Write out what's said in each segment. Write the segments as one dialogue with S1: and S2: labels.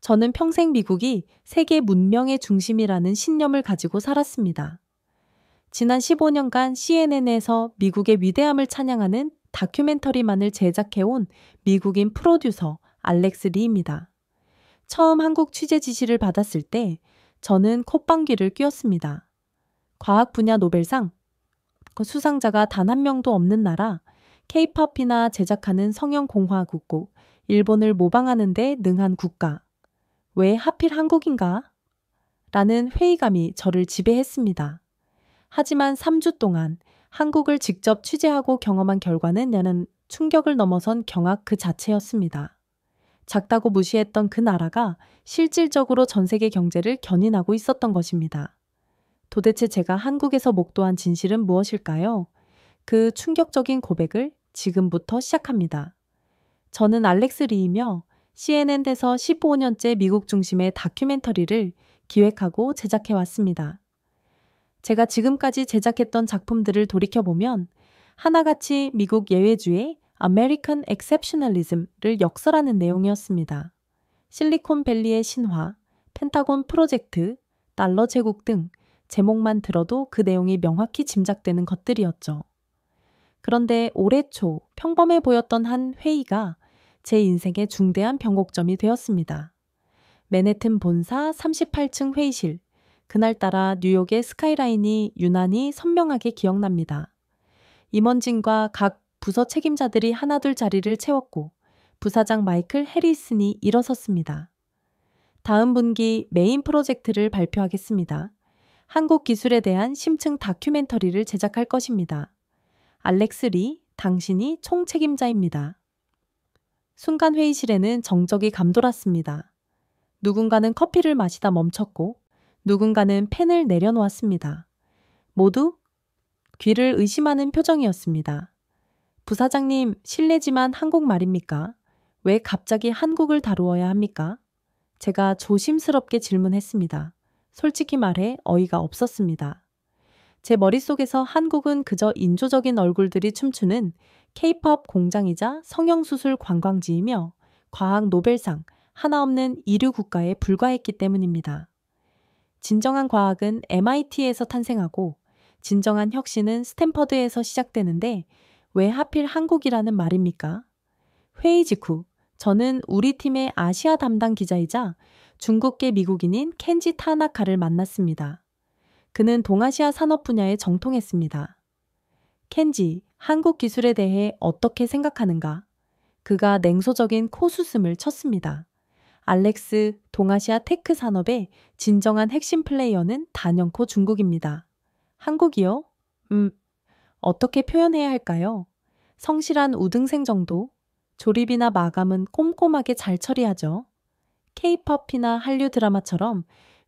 S1: 저는 평생 미국이 세계 문명의 중심이라는 신념을 가지고 살았습니다. 지난 15년간 CNN에서 미국의 위대함을 찬양하는 다큐멘터리만을 제작해온 미국인 프로듀서 알렉스 리입니다. 처음 한국 취재 지시를 받았을 때 저는 콧방귀를 뀌었습니다. 과학 분야 노벨상 수상자가 단 한 명도 없는 나라, K-팝이나 제작하는 성형공화국고 일본을 모방하는 데 능한 국가. 왜 하필 한국인가? 라는 회의감이 저를 지배했습니다. 하지만 3주 동안 한국을 직접 취재하고 경험한 결과는 나는 충격을 넘어선 경악 그 자체였습니다. 작다고 무시했던 그 나라가 실질적으로 전 세계 경제를 견인하고 있었던 것입니다. 도대체 제가 한국에서 목도한 진실은 무엇일까요? 그 충격적인 고백을 지금부터 시작합니다. 저는 알렉스 리이며 CNN에서 15년째 미국 중심의 다큐멘터리를 기획하고 제작해왔습니다. 제가 지금까지 제작했던 작품들을 돌이켜보면 하나같이 미국 예외주의 American Exceptionalism를 역설하는 내용이었습니다. 실리콘밸리의 신화, 펜타곤 프로젝트, 달러 제국 등 제목만 들어도 그 내용이 명확히 짐작되는 것들이었죠. 그런데 올해 초 평범해 보였던 한 회의가 제 인생의 중대한 변곡점이 되었습니다. 맨해튼 본사 38층 회의실. 그날따라 뉴욕의 스카이라인이 유난히 선명하게 기억납니다. 임원진과 각 부서 책임자들이 하나둘 자리를 채웠고 부사장 마이클 해리슨이 일어섰습니다. 다음 분기 메인 프로젝트를 발표하겠습니다. 한국 기술에 대한 심층 다큐멘터리를 제작할 것입니다. 알렉스 리, 당신이 총책임자입니다. 순간 회의실에는 정적이 감돌았습니다. 누군가는 커피를 마시다 멈췄고 누군가는 펜을 내려놓았습니다. 모두 귀를 의심하는 표정이었습니다. 부사장님, 실례지만 한국말입니까? 왜 갑자기 한국을 다루어야 합니까? 제가 조심스럽게 질문했습니다. 솔직히 말해 어이가 없었습니다. 제 머릿속에서 한국은 그저 인조적인 얼굴들이 춤추는 K-팝 공장이자 성형수술 관광지이며 과학 노벨상 하나 없는 이류 국가에 불과했기 때문입니다. 진정한 과학은 MIT에서 탄생하고 진정한 혁신은 스탠퍼드에서 시작되는데 왜 하필 한국이라는 말입니까? 회의 직후 저는 우리 팀의 아시아 담당 기자이자 중국계 미국인인 켄지 타나카를 만났습니다. 그는 동아시아 산업 분야에 정통했습니다. 켄지, 한국 기술에 대해 어떻게 생각하는가? 그가 냉소적인 코웃음을 쳤습니다. 알렉스, 동아시아 테크 산업의 진정한 핵심 플레이어는 단연코 중국입니다. 한국이요? 어떻게 표현해야 할까요? 성실한 우등생 정도? 조립이나 마감은 꼼꼼하게 잘 처리하죠. K-팝이나 한류 드라마처럼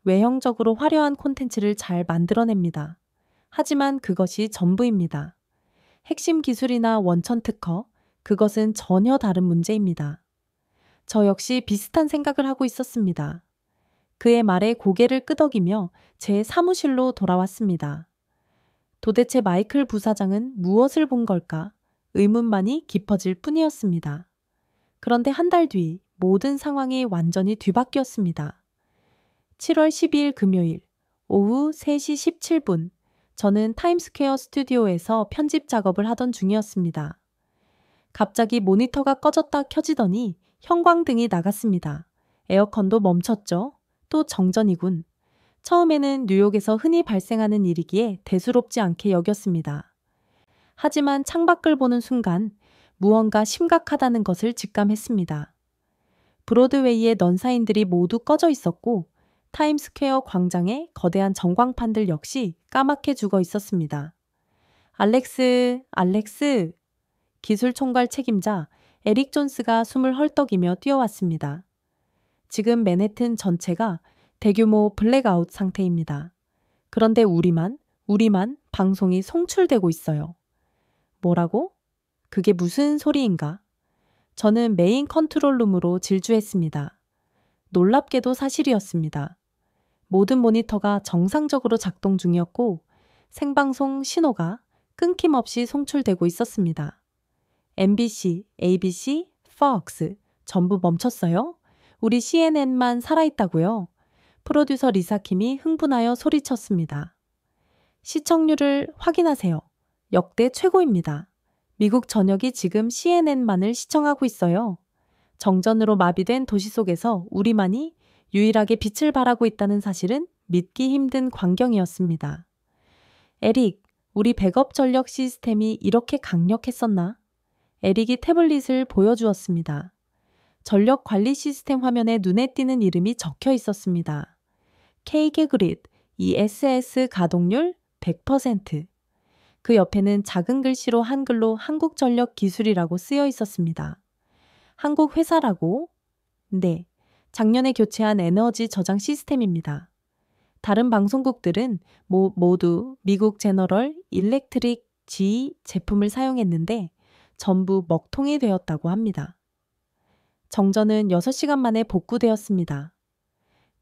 S1: 외형적으로 화려한 콘텐츠를 잘 만들어냅니다. 하지만 그것이 전부입니다. 핵심 기술이나 원천 특허, 그것은 전혀 다른 문제입니다. 저 역시 비슷한 생각을 하고 있었습니다. 그의 말에 고개를 끄덕이며 제 사무실로 돌아왔습니다. 도대체 마이클 부사장은 무엇을 본 걸까? 의문만이 깊어질 뿐이었습니다. 그런데 한 달 뒤 모든 상황이 완전히 뒤바뀌었습니다. 7월 12일 금요일 오후 3시 17분 저는 타임스퀘어 스튜디오에서 편집 작업을 하던 중이었습니다. 갑자기 모니터가 꺼졌다 켜지더니 형광등이 나갔습니다. 에어컨도 멈췄죠. 또 정전이군. 처음에는 뉴욕에서 흔히 발생하는 일이기에 대수롭지 않게 여겼습니다. 하지만 창밖을 보는 순간 무언가 심각하다는 것을 직감했습니다. 브로드웨이의 넌사인들이 모두 꺼져 있었고 타임스퀘어 광장의 거대한 전광판들 역시 까맣게 죽어 있었습니다. 알렉스, 기술 총괄 책임자 에릭 존스가 숨을 헐떡이며 뛰어왔습니다. 지금 맨해튼 전체가 대규모 블랙아웃 상태입니다. 그런데 우리만 방송이 송출되고 있어요. 뭐라고? 그게 무슨 소리인가? 저는 메인 컨트롤룸으로 질주했습니다. 놀랍게도 사실이었습니다. 모든 모니터가 정상적으로 작동 중이었고 생방송 신호가 끊김없이 송출되고 있었습니다. MBC, ABC, Fox 전부 멈췄어요? 우리 CNN만 살아있다고요? 프로듀서 리사킴이 흥분하여 소리쳤습니다. 시청률을 확인하세요. 역대 최고입니다. 미국 전역이 지금 CNN만을 시청하고 있어요. 정전으로 마비된 도시 속에서 우리만이 유일하게 빛을 발하고 있다는 사실은 믿기 힘든 광경이었습니다. 에릭, 우리 백업 전력 시스템이 이렇게 강력했었나? 에릭이 태블릿을 보여주었습니다. 전력 관리 시스템 화면에 눈에 띄는 이름이 적혀 있었습니다. K개 그릿, ESS 가동률 100%. 그 옆에는 작은 글씨로 한글로 한국전력 기술이라고 쓰여 있었습니다. 한국 회사라고? 네, 작년에 교체한 에너지 저장 시스템입니다. 다른 방송국들은 모두 미국 제너럴 일렉트릭 GE 제품을 사용했는데 전부 먹통이 되었다고 합니다. 정전은 6시간 만에 복구되었습니다.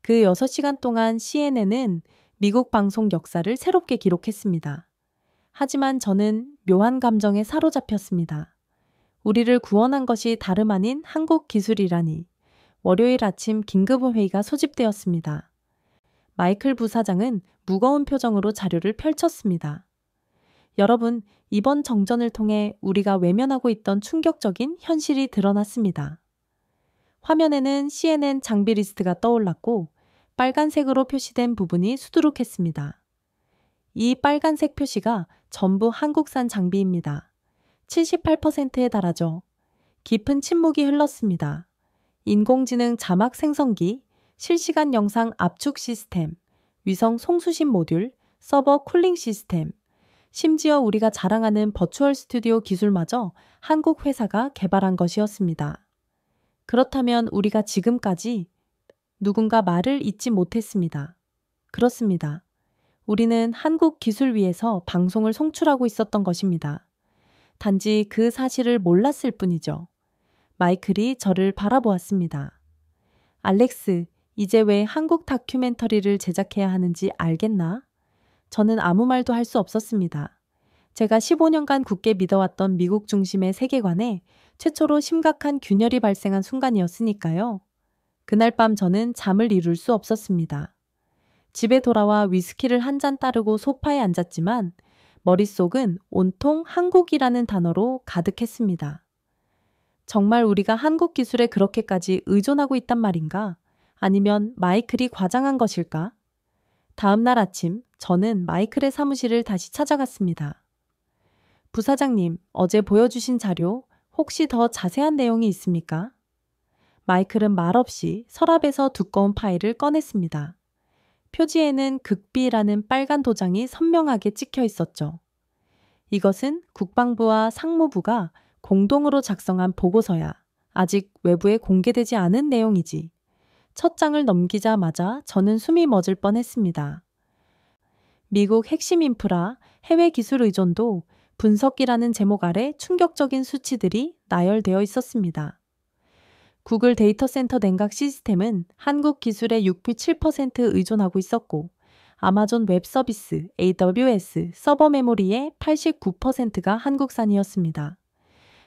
S1: 그 6시간 동안 CNN은 미국 방송 역사를 새롭게 기록했습니다. 하지만 저는 묘한 감정에 사로잡혔습니다. 우리를 구원한 것이 다름 아닌 한국 기술이라니. 월요일 아침 긴급회의가 소집되었습니다. 마이클 부사장은 무거운 표정으로 자료를 펼쳤습니다. 여러분, 이번 정전을 통해 우리가 외면하고 있던 충격적인 현실이 드러났습니다. 화면에는 CNN 장비 리스트가 떠올랐고 빨간색으로 표시된 부분이 수두룩했습니다. 이 빨간색 표시가 전부 한국산 장비입니다. 78%에 달하죠. 깊은 침묵이 흘렀습니다. 인공지능 자막 생성기, 실시간 영상 압축 시스템, 위성 송수신 모듈, 서버 쿨링 시스템, 심지어 우리가 자랑하는 버추얼 스튜디오 기술마저 한국 회사가 개발한 것이었습니다. 그렇다면 우리가 지금까지 누군가 말을 잇지 못했습니다. 그렇습니다. 우리는 한국 기술 위에서 방송을 송출하고 있었던 것입니다. 단지 그 사실을 몰랐을 뿐이죠. 마이클이 저를 바라보았습니다. 알렉스, 이제 왜 한국 다큐멘터리를 제작해야 하는지 알겠나? 저는 아무 말도 할 수 없었습니다. 제가 15년간 굳게 믿어왔던 미국 중심의 세계관에 최초로 심각한 균열이 발생한 순간이었으니까요. 그날 밤 저는 잠을 이룰 수 없었습니다. 집에 돌아와 위스키를 한 잔 따르고 소파에 앉았지만 머릿속은 온통 한국이라는 단어로 가득했습니다. 정말 우리가 한국 기술에 그렇게까지 의존하고 있단 말인가? 아니면 마이클이 과장한 것일까? 다음 날 아침 저는 마이클의 사무실을 다시 찾아갔습니다. 부사장님, 어제 보여주신 자료 혹시 더 자세한 내용이 있습니까? 마이클은 말없이 서랍에서 두꺼운 파일을 꺼냈습니다. 표지에는 극비라는 빨간 도장이 선명하게 찍혀 있었죠. 이것은 국방부와 상무부가 공동으로 작성한 보고서야. 아직 외부에 공개되지 않은 내용이지. 첫 장을 넘기자마자 저는 숨이 멎을 뻔했습니다. 미국 핵심 인프라, 해외 기술 의존도 분석기라는 제목 아래 충격적인 수치들이 나열되어 있었습니다. 구글 데이터 센터 냉각 시스템은 한국 기술의 67% 의존하고 있었고 아마존 웹 서비스, AWS, 서버 메모리의 89%가 한국산이었습니다.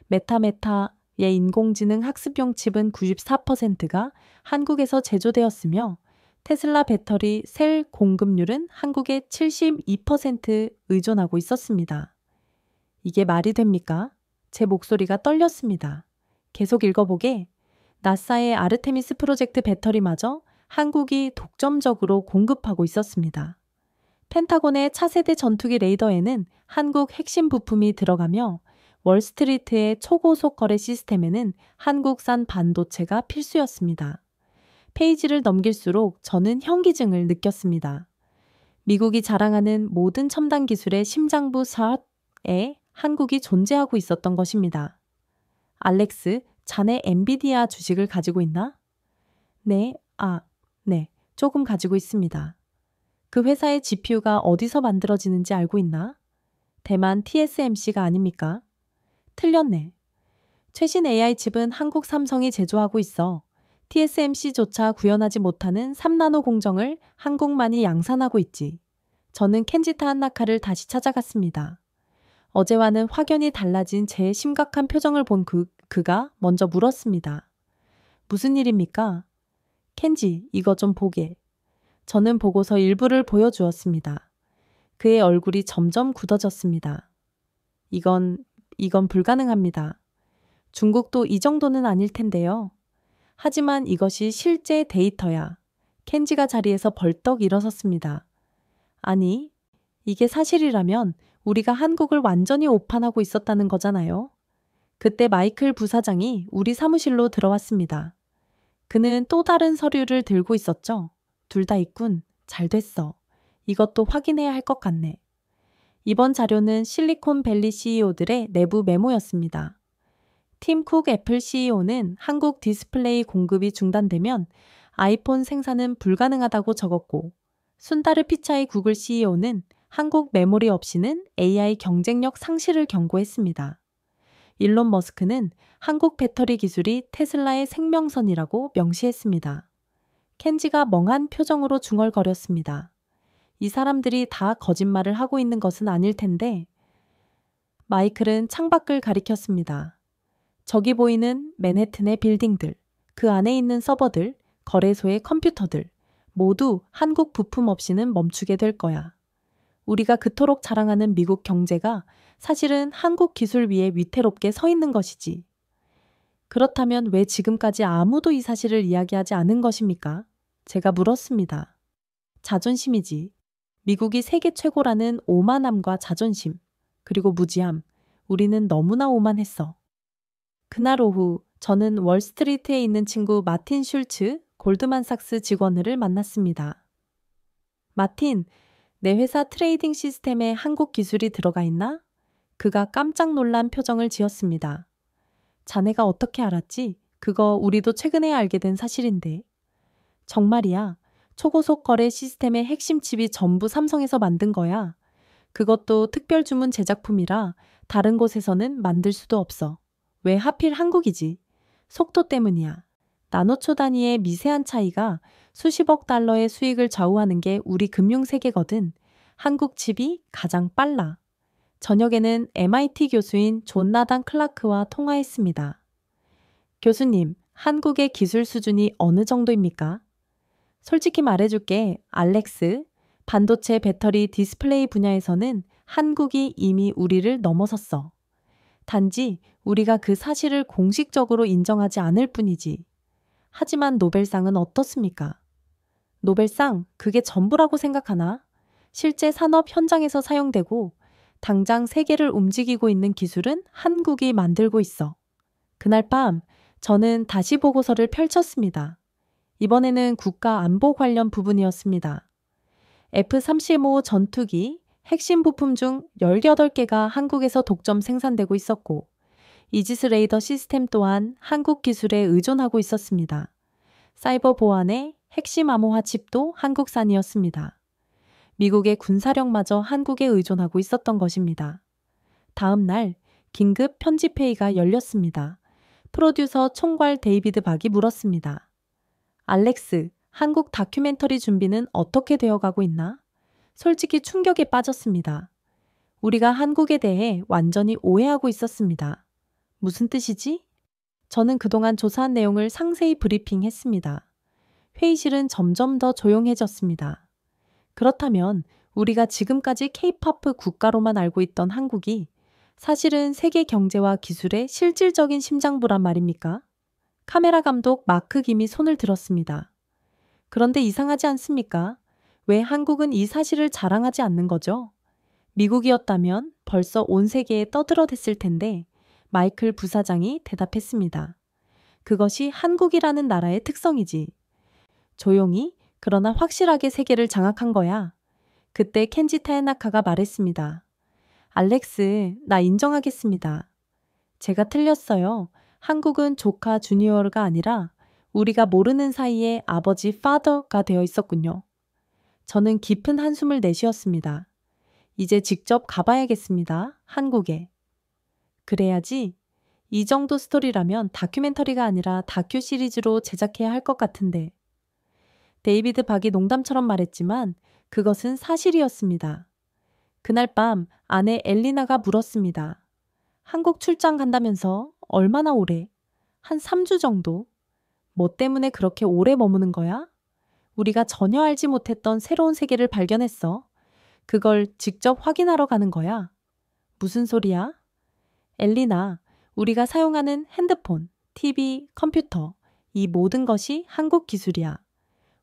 S1: 메타의 인공지능 학습용 칩은 94%가 한국에서 제조되었으며 테슬라 배터리 셀 공급률은 한국의 72% 의존하고 있었습니다. 이게 말이 됩니까? 제 목소리가 떨렸습니다. 계속 읽어보게. 나사의 아르테미스 프로젝트 배터리마저 한국이 독점적으로 공급하고 있었습니다. 펜타곤의 차세대 전투기 레이더에는 한국 핵심 부품이 들어가며 월스트리트의 초고속 거래 시스템에는 한국산 반도체가 필수였습니다. 페이지를 넘길수록 저는 현기증을 느꼈습니다. 미국이 자랑하는 모든 첨단 기술의 심장부 샷에 한국이 존재하고 있었던 것입니다. 알렉스, 자네 엔비디아 주식을 가지고 있나? 네, 조금 가지고 있습니다. 그 회사의 GPU가 어디서 만들어지는지 알고 있나? 대만 TSMC가 아닙니까? 틀렸네. 최신 AI 칩은 한국 삼성이 제조하고 있어. TSMC조차 구현하지 못하는 3나노 공정을 한국만이 양산하고 있지. 저는 켄지타 한나카를 다시 찾아갔습니다. 어제와는 확연히 달라진 제 심각한 표정을 본 그가 먼저 물었습니다. 무슨 일입니까? 켄지, 이거 좀 보게. 저는 보고서 일부를 보여주었습니다. 그의 얼굴이 점점 굳어졌습니다. 이건 불가능합니다. 중국도 이 정도는 아닐 텐데요. 하지만 이것이 실제 데이터야. 켄지가 자리에서 벌떡 일어섰습니다. 아니, 이게 사실이라면 우리가 한국을 완전히 오판하고 있었다는 거잖아요. 그때 마이클 부사장이 우리 사무실로 들어왔습니다. 그는 또 다른 서류를 들고 있었죠. 둘 다 있군. 잘 됐어. 이것도 확인해야 할 것 같네. 이번 자료는 실리콘밸리 CEO들의 내부 메모였습니다. 팀 쿡 애플 CEO는 한국 디스플레이 공급이 중단되면 아이폰 생산은 불가능하다고 적었고, 순다르 피차이 구글 CEO는 한국 메모리 없이는 AI 경쟁력 상실을 경고했습니다. 일론 머스크는 한국 배터리 기술이 테슬라의 생명선이라고 명시했습니다. 켄지가 멍한 표정으로 중얼거렸습니다. 이 사람들이 다 거짓말을 하고 있는 것은 아닐 텐데. 마이클은 창밖을 가리켰습니다. 저기 보이는 맨해튼의 빌딩들, 그 안에 있는 서버들, 거래소의 컴퓨터들, 모두 한국 부품 없이는 멈추게 될 거야. 우리가 그토록 자랑하는 미국 경제가 사실은 한국 기술 위에 위태롭게 서 있는 것이지. 그렇다면 왜 지금까지 아무도 이 사실을 이야기하지 않은 것입니까? 제가 물었습니다. 자존심이지. 미국이 세계 최고라는 오만함과 자존심, 그리고 무지함. 우리는 너무나 오만했어. 그날 오후 저는 월스트리트에 있는 친구 마틴 슐츠 골드만삭스 직원을 만났습니다. 마틴, 내 회사 트레이딩 시스템에 한국 기술이 들어가 있나? 그가 깜짝 놀란 표정을 지었습니다. 자네가 어떻게 알았지? 그거 우리도 최근에 알게 된 사실인데. 정말이야. 초고속 거래 시스템의 핵심 칩이 전부 삼성에서 만든 거야. 그것도 특별 주문 제작품이라 다른 곳에서는 만들 수도 없어. 왜 하필 한국이지? 속도 때문이야. 나노초 단위의 미세한 차이가 수십억 달러의 수익을 좌우하는 게 우리 금융세계거든. 한국 칩이 가장 빨라. 저녁에는 MIT 교수인 존 나단 클라크와 통화했습니다. 교수님, 한국의 기술 수준이 어느 정도입니까? 솔직히 말해줄게, 알렉스. 반도체 배터리 디스플레이 분야에서는 한국이 이미 우리를 넘어섰어. 단지 우리가 그 사실을 공식적으로 인정하지 않을 뿐이지. 하지만 노벨상은 어떻습니까? 노벨상, 그게 전부라고 생각하나? 실제 산업 현장에서 사용되고 당장 세계를 움직이고 있는 기술은 한국이 만들고 있어. 그날 밤 저는 다시 보고서를 펼쳤습니다. 이번에는 국가 안보 관련 부분이었습니다. F-35 전투기 핵심 부품 중 18개가 한국에서 독점 생산되고 있었고, 이지스 레이더 시스템 또한 한국 기술에 의존하고 있었습니다. 사이버 보안의 핵심 암호화 칩도 한국산이었습니다. 미국의 군사력마저 한국에 의존하고 있었던 것입니다. 다음 날 긴급 편집회의가 열렸습니다. 프로듀서 총괄 데이비드 박이 물었습니다. 알렉스, 한국 다큐멘터리 준비는 어떻게 되어가고 있나? 솔직히 충격에 빠졌습니다. 우리가 한국에 대해 완전히 오해하고 있었습니다. 무슨 뜻이지? 저는 그동안 조사한 내용을 상세히 브리핑했습니다. 회의실은 점점 더 조용해졌습니다. 그렇다면 우리가 지금까지 K-POP 국가로만 알고 있던 한국이 사실은 세계 경제와 기술의 실질적인 심장부란 말입니까? 카메라 감독 마크 김이 손을 들었습니다. 그런데 이상하지 않습니까? 왜 한국은 이 사실을 자랑하지 않는 거죠? 미국이었다면 벌써 온 세계에 떠들어댔을 텐데 마이클 부사장이 대답했습니다. 그것이 한국이라는 나라의 특성이지. 조용히 그러나 확실하게 세계를 장악한 거야. 그때 켄지 타에나카가 말했습니다. 알렉스, 나 인정하겠습니다. 제가 틀렸어요. 한국은 조카 주니어가 아니라 우리가 모르는 사이에 아버지 파더가 되어 있었군요. 저는 깊은 한숨을 내쉬었습니다. 이제 직접 가봐야겠습니다. 한국에. 그래야지. 이 정도 스토리라면 다큐멘터리가 아니라 다큐 시리즈로 제작해야 할 것 같은데. 데이비드 박이 농담처럼 말했지만 그것은 사실이었습니다. 그날 밤 아내 엘리나가 물었습니다. 한국 출장 간다면서 얼마나 오래? 한 3주 정도? 뭐 때문에 그렇게 오래 머무는 거야? 우리가 전혀 알지 못했던 새로운 세계를 발견했어. 그걸 직접 확인하러 가는 거야. 무슨 소리야? 엘리나, 우리가 사용하는 핸드폰, TV, 컴퓨터, 이 모든 것이 한국 기술이야.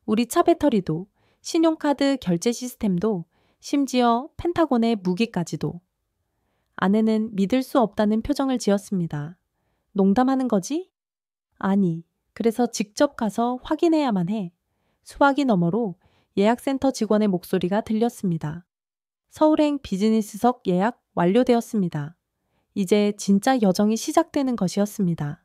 S1: 우리 차 배터리도, 신용카드 결제 시스템도, 심지어 펜타곤의 무기까지도. 아내는 믿을 수 없다는 표정을 지었습니다. 농담하는 거지? 아니, 그래서 직접 가서 확인해야만 해. 수화기 너머로 예약센터 직원의 목소리가 들렸습니다. 서울행 비즈니스석 예약 완료되었습니다. 이제 진짜 여정이 시작되는 것이었습니다.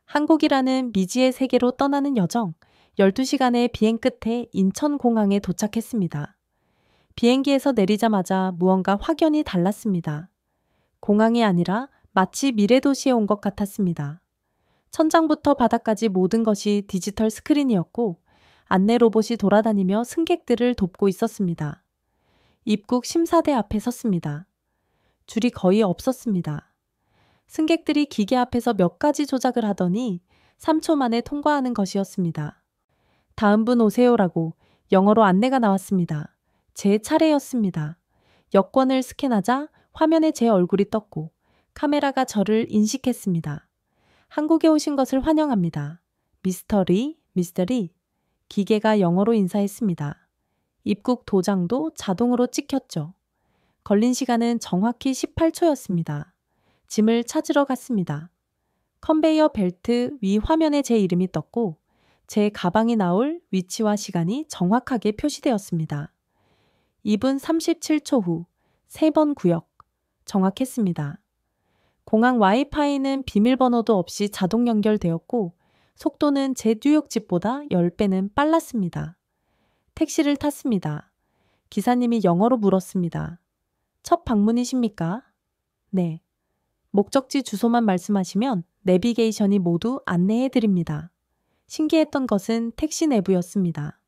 S1: 한국이라는 미지의 세계로 떠나는 여정, 12시간의 비행 끝에 인천공항에 도착했습니다. 비행기에서 내리자마자 무언가 확연히 달랐습니다. 공항이 아니라 마치 미래도시에 온 것 같았습니다. 천장부터 바닥까지 모든 것이 디지털 스크린이었고 안내 로봇이 돌아다니며 승객들을 돕고 있었습니다. 입국 심사대 앞에 섰습니다. 줄이 거의 없었습니다. 승객들이 기계 앞에서 몇 가지 조작을 하더니 3초 만에 통과하는 것이었습니다. 다음 분 오세요라고 영어로 안내가 나왔습니다. 제 차례였습니다. 여권을 스캔하자 화면에 제 얼굴이 떴고 카메라가 저를 인식했습니다. 한국에 오신 것을 환영합니다. 미스터 리, 미스터 리. 기계가 영어로 인사했습니다. 입국 도장도 자동으로 찍혔죠. 걸린 시간은 정확히 18초였습니다. 짐을 찾으러 갔습니다. 컨베이어 벨트 위 화면에 제 이름이 떴고 제 가방이 나올 위치와 시간이 정확하게 표시되었습니다. 2분 37초 후 3번 구역 정확했습니다. 공항 와이파이는 비밀번호도 없이 자동 연결되었고 속도는 제 뉴욕 집보다 10배는 빨랐습니다. 택시를 탔습니다. 기사님이 영어로 물었습니다. 첫 방문이십니까? 네. 목적지 주소만 말씀하시면 내비게이션이 모두 안내해 드립니다. 신기했던 것은 택시 내부였습니다.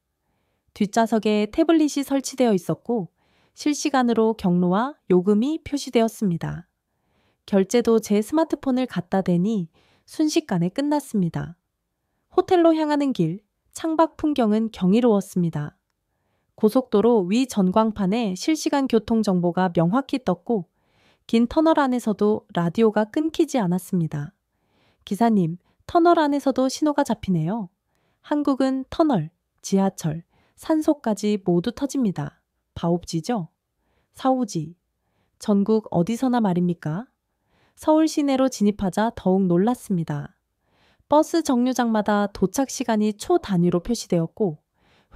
S1: 뒷좌석에 태블릿이 설치되어 있었고 실시간으로 경로와 요금이 표시되었습니다. 결제도 제 스마트폰을 갖다 대니 순식간에 끝났습니다. 호텔로 향하는 길, 창밖 풍경은 경이로웠습니다. 고속도로 위 전광판에 실시간 교통 정보가 명확히 떴고 긴 터널 안에서도 라디오가 끊기지 않았습니다. 기사님, 터널 안에서도 신호가 잡히네요. 한국은 터널, 지하철, 산소까지 모두 터집니다. 바옵지죠? 사오지. 전국 어디서나 말입니까? 서울 시내로 진입하자 더욱 놀랐습니다. 버스 정류장마다 도착 시간이 초 단위로 표시되었고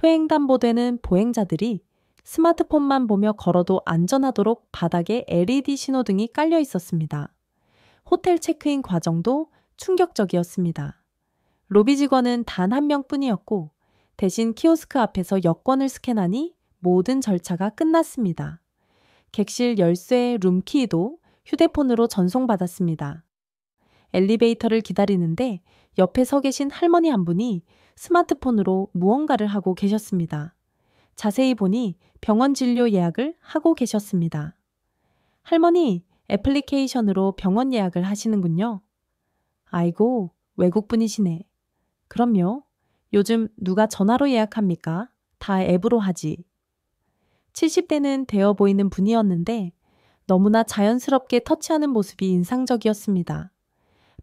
S1: 회횡단보되는 보행자들이 스마트폰만 보며 걸어도 안전하도록 바닥에 LED 신호등이 깔려 있었습니다. 호텔 체크인 과정도 충격적이었습니다. 로비 직원은 단 한 명뿐이었고 대신 키오스크 앞에서 여권을 스캔하니 모든 절차가 끝났습니다. 객실 열쇠 룸키도 휴대폰으로 전송받았습니다. 엘리베이터를 기다리는데 옆에 서 계신 할머니 한 분이 스마트폰으로 무언가를 하고 계셨습니다. 자세히 보니 병원 진료 예약을 하고 계셨습니다. 할머니, 애플리케이션으로 병원 예약을 하시는군요. 아이고, 외국분이시네. 그럼요. 요즘 누가 전화로 예약합니까? 다 앱으로 하지. 70대는 되어 보이는 분이었는데 너무나 자연스럽게 터치하는 모습이 인상적이었습니다.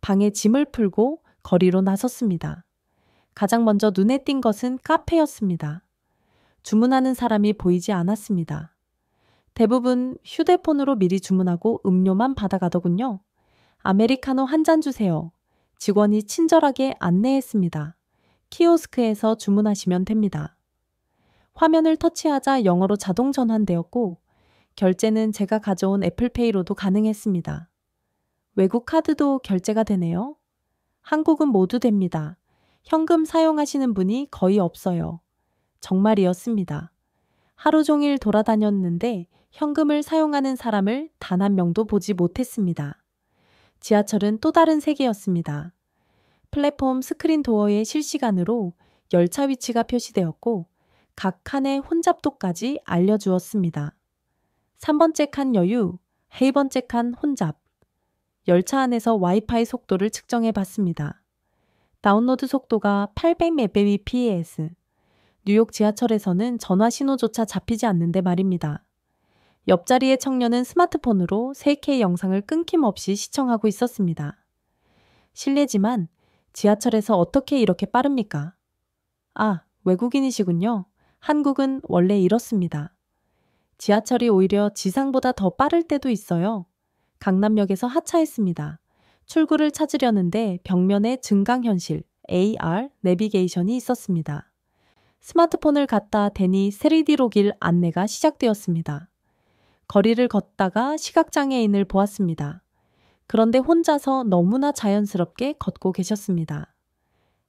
S1: 방에 짐을 풀고 거리로 나섰습니다. 가장 먼저 눈에 띈 것은 카페였습니다. 주문하는 사람이 보이지 않았습니다. 대부분 휴대폰으로 미리 주문하고 음료만 받아가더군요. 아메리카노 한 잔 주세요. 직원이 친절하게 안내했습니다. 키오스크에서 주문하시면 됩니다. 화면을 터치하자 영어로 자동 전환되었고 결제는 제가 가져온 애플페이로도 가능했습니다. 외국 카드도 결제가 되네요. 한국은 모두 됩니다. 현금 사용하시는 분이 거의 없어요. 정말이었습니다. 하루 종일 돌아다녔는데 현금을 사용하는 사람을 단 한 명도 보지 못했습니다. 지하철은 또 다른 세계였습니다. 플랫폼 스크린 도어에 실시간으로 열차 위치가 표시되었고 각 칸의 혼잡도까지 알려주었습니다. 3번째 칸 여유, 4번째 칸 혼잡. 열차 안에서 와이파이 속도를 측정해 봤습니다. 다운로드 속도가 800mbps. 뉴욕 지하철에서는 전화 신호조차 잡히지 않는데 말입니다. 옆자리의 청년은 스마트폰으로 4K 영상을 끊김없이 시청하고 있었습니다. 실례지만 지하철에서 어떻게 이렇게 빠릅니까? 아, 외국인이시군요. 한국은 원래 이렇습니다. 지하철이 오히려 지상보다 더 빠를 때도 있어요. 강남역에서 하차했습니다. 출구를 찾으려는데 벽면에 증강현실, AR, 내비게이션이 있었습니다. 스마트폰을 갖다 대니 3D로 길 안내가 시작되었습니다. 거리를 걷다가 시각장애인을 보았습니다. 그런데 혼자서 너무나 자연스럽게 걷고 계셨습니다.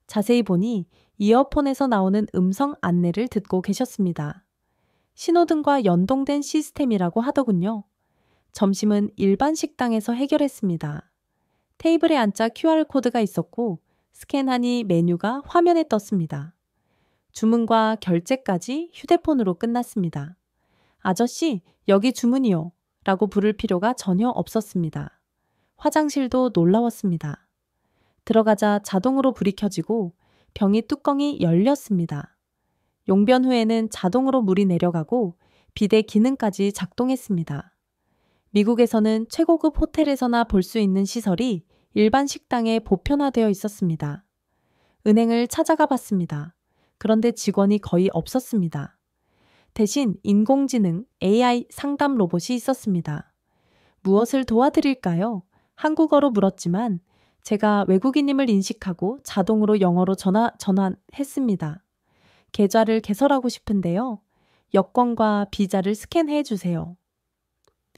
S1: 자세히 보니 이어폰에서 나오는 음성 안내를 듣고 계셨습니다. 신호등과 연동된 시스템이라고 하더군요. 점심은 일반 식당에서 해결했습니다. 테이블에 앉자 QR코드가 있었고 스캔하니 메뉴가 화면에 떴습니다. 주문과 결제까지 휴대폰으로 끝났습니다. 아저씨, 여기 주문이요. 라고 부를 필요가 전혀 없었습니다. 화장실도 놀라웠습니다. 들어가자 자동으로 불이 켜지고 병이 뚜껑이 열렸습니다. 용변 후에는 자동으로 물이 내려가고 비데 기능까지 작동했습니다. 미국에서는 최고급 호텔에서나 볼 수 있는 시설이 일반 식당에 보편화되어 있었습니다. 은행을 찾아가 봤습니다. 그런데 직원이 거의 없었습니다. 대신 인공지능 AI 상담 로봇이 있었습니다. 무엇을 도와드릴까요? 한국어로 물었지만 제가 외국인임을 인식하고 자동으로 영어로 전환했습니다. 계좌를 개설하고 싶은데요. 여권과 비자를 스캔해 주세요.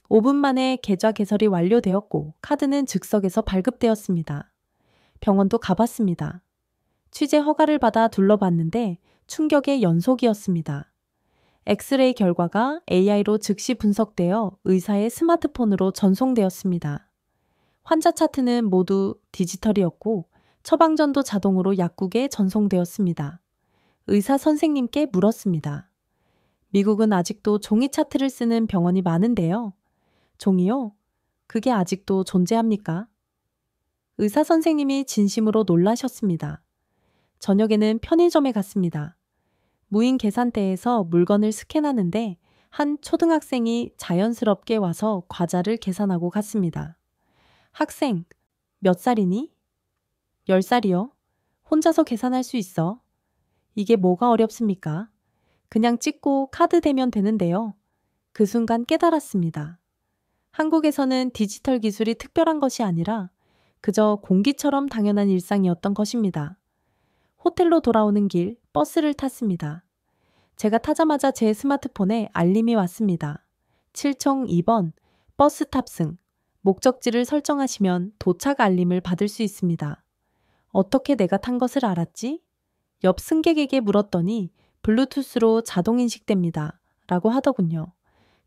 S1: 5분 만에 계좌 개설이 완료되었고 카드는 즉석에서 발급되었습니다. 병원도 가봤습니다. 취재 허가를 받아 둘러봤는데 충격의 연속이었습니다. 엑스레이 결과가 AI로 즉시 분석되어 의사의 스마트폰으로 전송되었습니다. 환자 차트는 모두 디지털이었고 처방전도 자동으로 약국에 전송되었습니다. 의사 선생님께 물었습니다. 미국은 아직도 종이 차트를 쓰는 병원이 많은데요. 종이요? 그게 아직도 존재합니까? 의사 선생님이 진심으로 놀라셨습니다. 저녁에는 편의점에 갔습니다. 무인 계산대에서 물건을 스캔하는데 한 초등학생이 자연스럽게 와서 과자를 계산하고 갔습니다. 학생, 몇 살이니? 10살이요. 혼자서 계산할 수 있어. 이게 뭐가 어렵습니까? 그냥 찍고 카드 대면 되는데요. 그 순간 깨달았습니다. 한국에서는 디지털 기술이 특별한 것이 아니라 그저 공기처럼 당연한 일상이었던 것입니다. 호텔로 돌아오는 길 버스를 탔습니다. 제가 타자마자 제 스마트폰에 알림이 왔습니다. 7청 2번 버스 탑승. 목적지를 설정하시면 도착 알림을 받을 수 있습니다. 어떻게 내가 탄 것을 알았지? 옆 승객에게 물었더니 블루투스로 자동 인식됩니다. 라고 하더군요.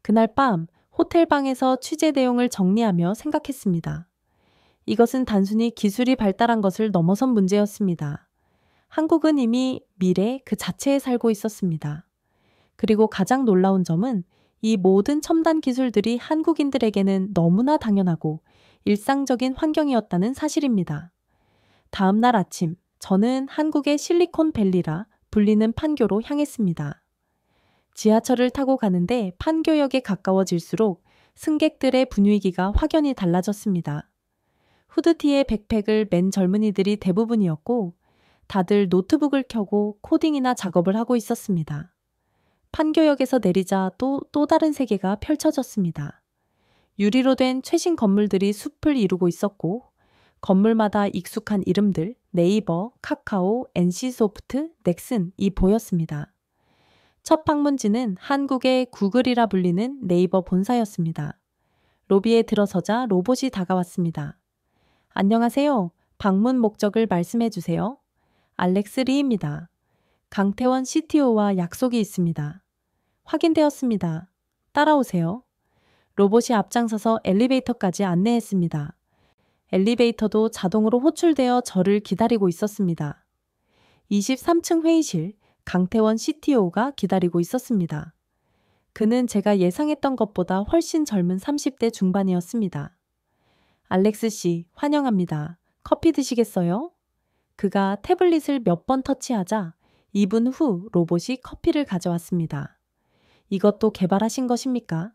S1: 그날 밤 호텔 방에서 취재 내용을 정리하며 생각했습니다. 이것은 단순히 기술이 발달한 것을 넘어선 문제였습니다. 한국은 이미 미래 그 자체에 살고 있었습니다. 그리고 가장 놀라운 점은 이 모든 첨단 기술들이 한국인들에게는 너무나 당연하고 일상적인 환경이었다는 사실입니다. 다음 날 아침, 저는 한국의 실리콘밸리라 불리는 판교로 향했습니다. 지하철을 타고 가는데 판교역에 가까워질수록 승객들의 분위기가 확연히 달라졌습니다. 후드티에 백팩을 맨 젊은이들이 대부분이었고 다들 노트북을 켜고 코딩이나 작업을 하고 있었습니다. 판교역에서 내리자 또 다른 세계가 펼쳐졌습니다. 유리로 된 최신 건물들이 숲을 이루고 있었고 건물마다 익숙한 이름들 네이버, 카카오, NC소프트, 넥슨이 보였습니다. 첫 방문지는 한국의 구글이라 불리는 네이버 본사였습니다. 로비에 들어서자 로봇이 다가왔습니다. 안녕하세요. 방문 목적을 말씀해 주세요. 알렉스 리입니다. 강태원 CTO와 약속이 있습니다. 확인되었습니다. 따라오세요. 로봇이 앞장서서 엘리베이터까지 안내했습니다. 엘리베이터도 자동으로 호출되어 저를 기다리고 있었습니다. 23층 회의실, 강태원 CTO가 기다리고 있었습니다. 그는 제가 예상했던 것보다 훨씬 젊은 30대 중반이었습니다. 알렉스 씨, 환영합니다. 커피 드시겠어요? 그가 태블릿을 몇 번 터치하자 2분 후 로봇이 커피를 가져왔습니다. 이것도 개발하신 것입니까?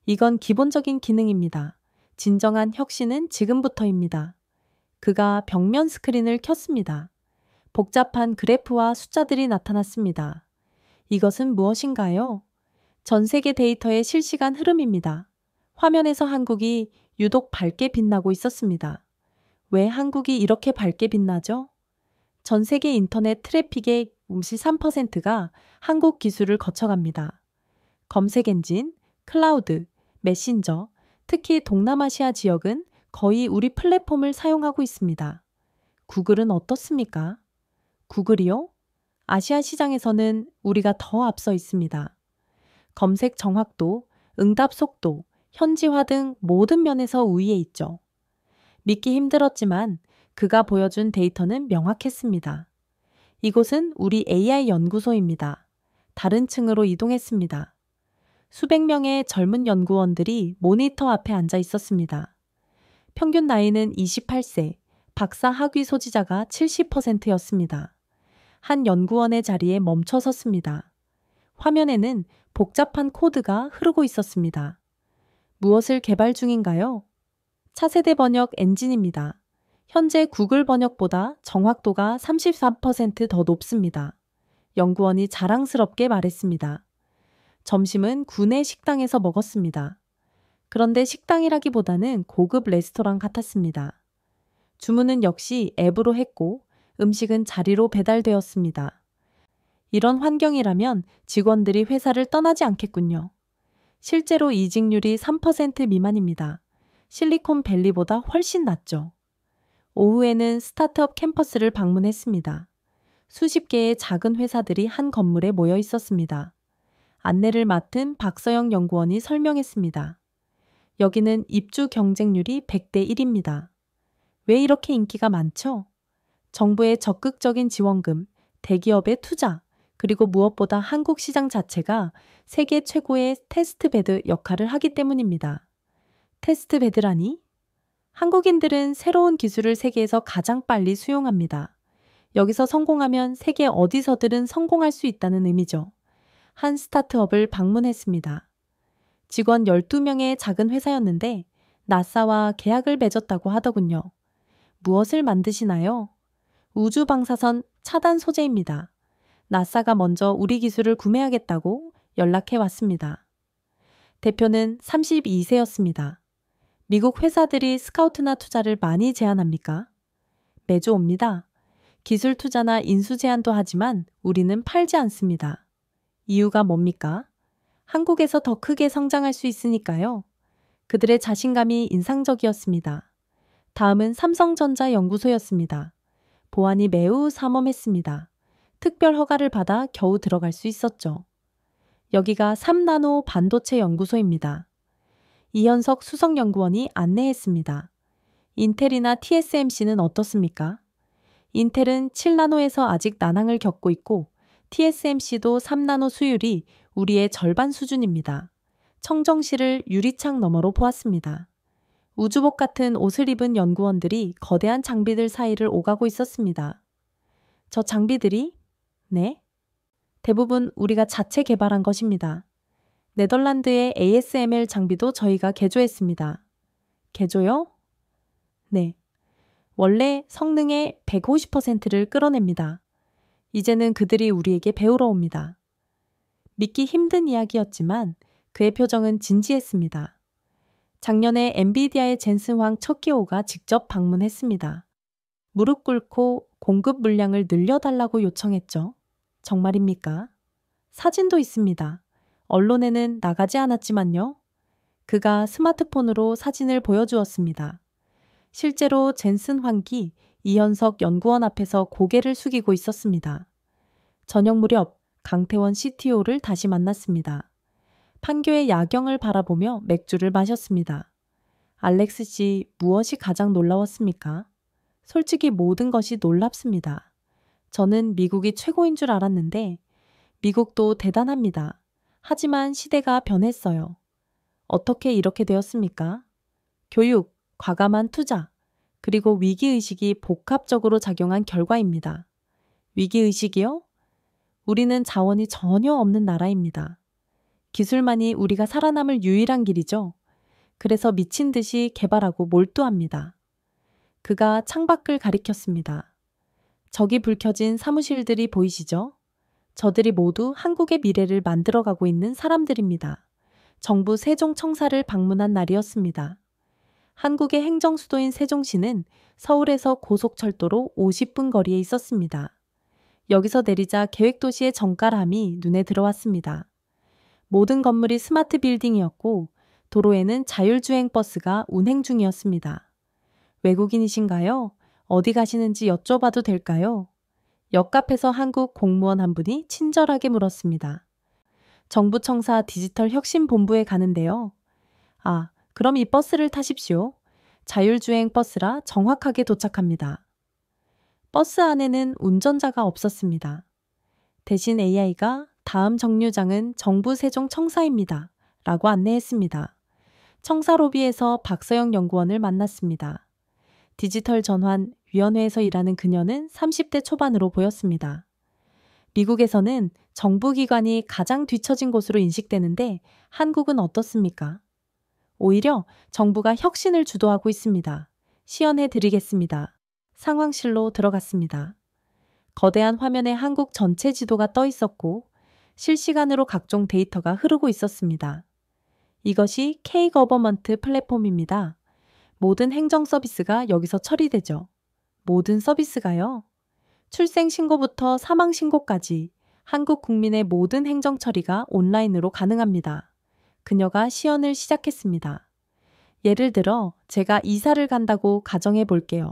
S1: 이건 기본적인 기능입니다. 진정한 혁신은 지금부터입니다. 그가 벽면 스크린을 켰습니다. 복잡한 그래프와 숫자들이 나타났습니다. 이것은 무엇인가요? 전 세계 데이터의 실시간 흐름입니다. 화면에서 한국이 유독 밝게 빛나고 있었습니다. 왜 한국이 이렇게 밝게 빛나죠? 전 세계 인터넷 트래픽의 53%가 한국 기술을 거쳐갑니다. 검색 엔진, 클라우드, 메신저, 특히 동남아시아 지역은 거의 우리 플랫폼을 사용하고 있습니다. 구글은 어떻습니까? 구글이요? 아시아 시장에서는 우리가 더 앞서 있습니다. 검색 정확도, 응답 속도, 현지화 등 모든 면에서 우위에 있죠. 믿기 힘들었지만 그가 보여준 데이터는 명확했습니다. 이곳은 우리 AI 연구소입니다. 다른 층으로 이동했습니다. 수백 명의 젊은 연구원들이 모니터 앞에 앉아 있었습니다. 평균 나이는 28세, 박사 학위 소지자가 70%였습니다. 한 연구원의 자리에 멈춰 섰습니다. 화면에는 복잡한 코드가 흐르고 있었습니다. 무엇을 개발 중인가요? 차세대 번역 엔진입니다. 현재 구글 번역보다 정확도가 34% 더 높습니다. 연구원이 자랑스럽게 말했습니다. 점심은 구내 식당에서 먹었습니다. 그런데 식당이라기보다는 고급 레스토랑 같았습니다. 주문은 역시 앱으로 했고 음식은 자리로 배달되었습니다. 이런 환경이라면 직원들이 회사를 떠나지 않겠군요. 실제로 이직률이 3% 미만입니다. 실리콘밸리보다 훨씬 낮죠. 오후에는 스타트업 캠퍼스를 방문했습니다. 수십 개의 작은 회사들이 한 건물에 모여 있었습니다. 안내를 맡은 박서영 연구원이 설명했습니다. 여기는 입주 경쟁률이 100대 1입니다. 왜 이렇게 인기가 많죠? 정부의 적극적인 지원금, 대기업의 투자, 그리고 무엇보다 한국 시장 자체가 세계 최고의 테스트베드 역할을 하기 때문입니다. 테스트베드라니? 한국인들은 새로운 기술을 세계에서 가장 빨리 수용합니다. 여기서 성공하면 세계 어디서든 성공할 수 있다는 의미죠. 한 스타트업을 방문했습니다. 직원 12명의 작은 회사였는데 나사와 계약을 맺었다고 하더군요. 무엇을 만드시나요? 우주 방사선 차단 소재입니다. 나사가 먼저 우리 기술을 구매하겠다고 연락해 왔습니다. 대표는 32세였습니다. 미국 회사들이 스카우트나 투자를 많이 제안합니까? 매주 옵니다. 기술 투자나 인수 제안도 하지만 우리는 팔지 않습니다. 이유가 뭡니까? 한국에서 더 크게 성장할 수 있으니까요. 그들의 자신감이 인상적이었습니다. 다음은 삼성전자 연구소였습니다. 보안이 매우 삼엄했습니다. 특별 허가를 받아 겨우 들어갈 수 있었죠. 여기가 3나노 반도체 연구소입니다. 이현석 수석연구원이 안내했습니다. 인텔이나 TSMC는 어떻습니까? 인텔은 7나노에서 아직 난항을 겪고 있고 TSMC도 3나노 수율이 우리의 절반 수준입니다. 청정실을 유리창 너머로 보았습니다. 우주복 같은 옷을 입은 연구원들이 거대한 장비들 사이를 오가고 있었습니다. 저 장비들이? 네? 대부분 우리가 자체 개발한 것입니다. 네덜란드의 ASML 장비도 저희가 개조했습니다. 개조요? 네. 원래 성능의 150%를 끌어냅니다. 이제는 그들이 우리에게 배우러 옵니다. 믿기 힘든 이야기였지만 그의 표정은 진지했습니다. 작년에 엔비디아의 젠슨 황 척기호가 직접 방문했습니다. 무릎 꿇고 공급 물량을 늘려달라고 요청했죠. 정말입니까? 사진도 있습니다. 언론에는 나가지 않았지만요. 그가 스마트폰으로 사진을 보여주었습니다. 실제로 젠슨 황기 이현석 연구원 앞에서 고개를 숙이고 있었습니다. 저녁 무렵 강태원 CTO를 다시 만났습니다. 판교의 야경을 바라보며 맥주를 마셨습니다. 알렉스 씨, 무엇이 가장 놀라웠습니까? 솔직히 모든 것이 놀랍습니다. 저는 미국이 최고인 줄 알았는데 미국도 대단합니다. 하지만 시대가 변했어요. 어떻게 이렇게 되었습니까? 교육, 과감한 투자, 그리고 위기의식이 복합적으로 작용한 결과입니다. 위기의식이요? 우리는 자원이 전혀 없는 나라입니다. 기술만이 우리가 살아남을 유일한 길이죠. 그래서 미친 듯이 개발하고 몰두합니다. 그가 창밖을 가리켰습니다. 저기 불 켜진 사무실들이 보이시죠? 저들이 모두 한국의 미래를 만들어가고 있는 사람들입니다. 정부 세종청사를 방문한 날이었습니다. 한국의 행정수도인 세종시는 서울에서 고속철도로 50분 거리에 있었습니다. 여기서 내리자 계획도시의 정갈함이 눈에 들어왔습니다. 모든 건물이 스마트 빌딩이었고 도로에는 자율주행 버스가 운행 중이었습니다. 외국인이신가요? 어디 가시는지 여쭤봐도 될까요? 역 앞에서 한국 공무원 한 분이 친절하게 물었습니다. 정부 청사 디지털 혁신 본부에 가는데요. 아, 그럼 이 버스를 타십시오. 자율주행 버스라 정확하게 도착합니다. 버스 안에는 운전자가 없었습니다. 대신 AI가 다음 정류장은 정부 세종청사입니다. 라고 안내했습니다. 청사 로비에서 박서영 연구원을 만났습니다. 디지털 전환 위원회에서 일하는 그녀는 30대 초반으로 보였습니다. 미국에서는 정부기관이 가장 뒤처진 곳으로 인식되는데 한국은 어떻습니까? 오히려 정부가 혁신을 주도하고 있습니다. 시연해 드리겠습니다. 상황실로 들어갔습니다. 거대한 화면에 한국 전체 지도가 떠 있었고 실시간으로 각종 데이터가 흐르고 있었습니다. 이것이 K-거버먼트 플랫폼입니다. 모든 행정 서비스가 여기서 처리되죠. 모든 서비스가요. 출생신고부터 사망신고까지 한국 국민의 모든 행정 처리가 온라인으로 가능합니다. 그녀가 시연을 시작했습니다. 예를 들어 제가 이사를 간다고 가정해 볼게요.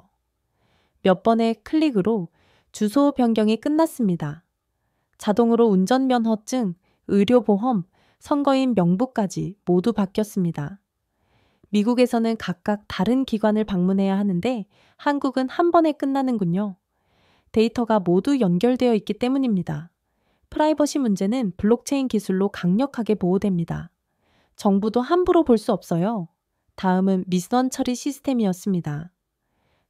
S1: 몇 번의 클릭으로 주소 변경이 끝났습니다. 자동으로 운전면허증, 의료보험, 선거인 명부까지 모두 바뀌었습니다. 미국에서는 각각 다른 기관을 방문해야 하는데 한국은 한 번에 끝나는군요. 데이터가 모두 연결되어 있기 때문입니다. 프라이버시 문제는 블록체인 기술로 강력하게 보호됩니다. 정부도 함부로 볼 수 없어요. 다음은 민원 처리 시스템이었습니다.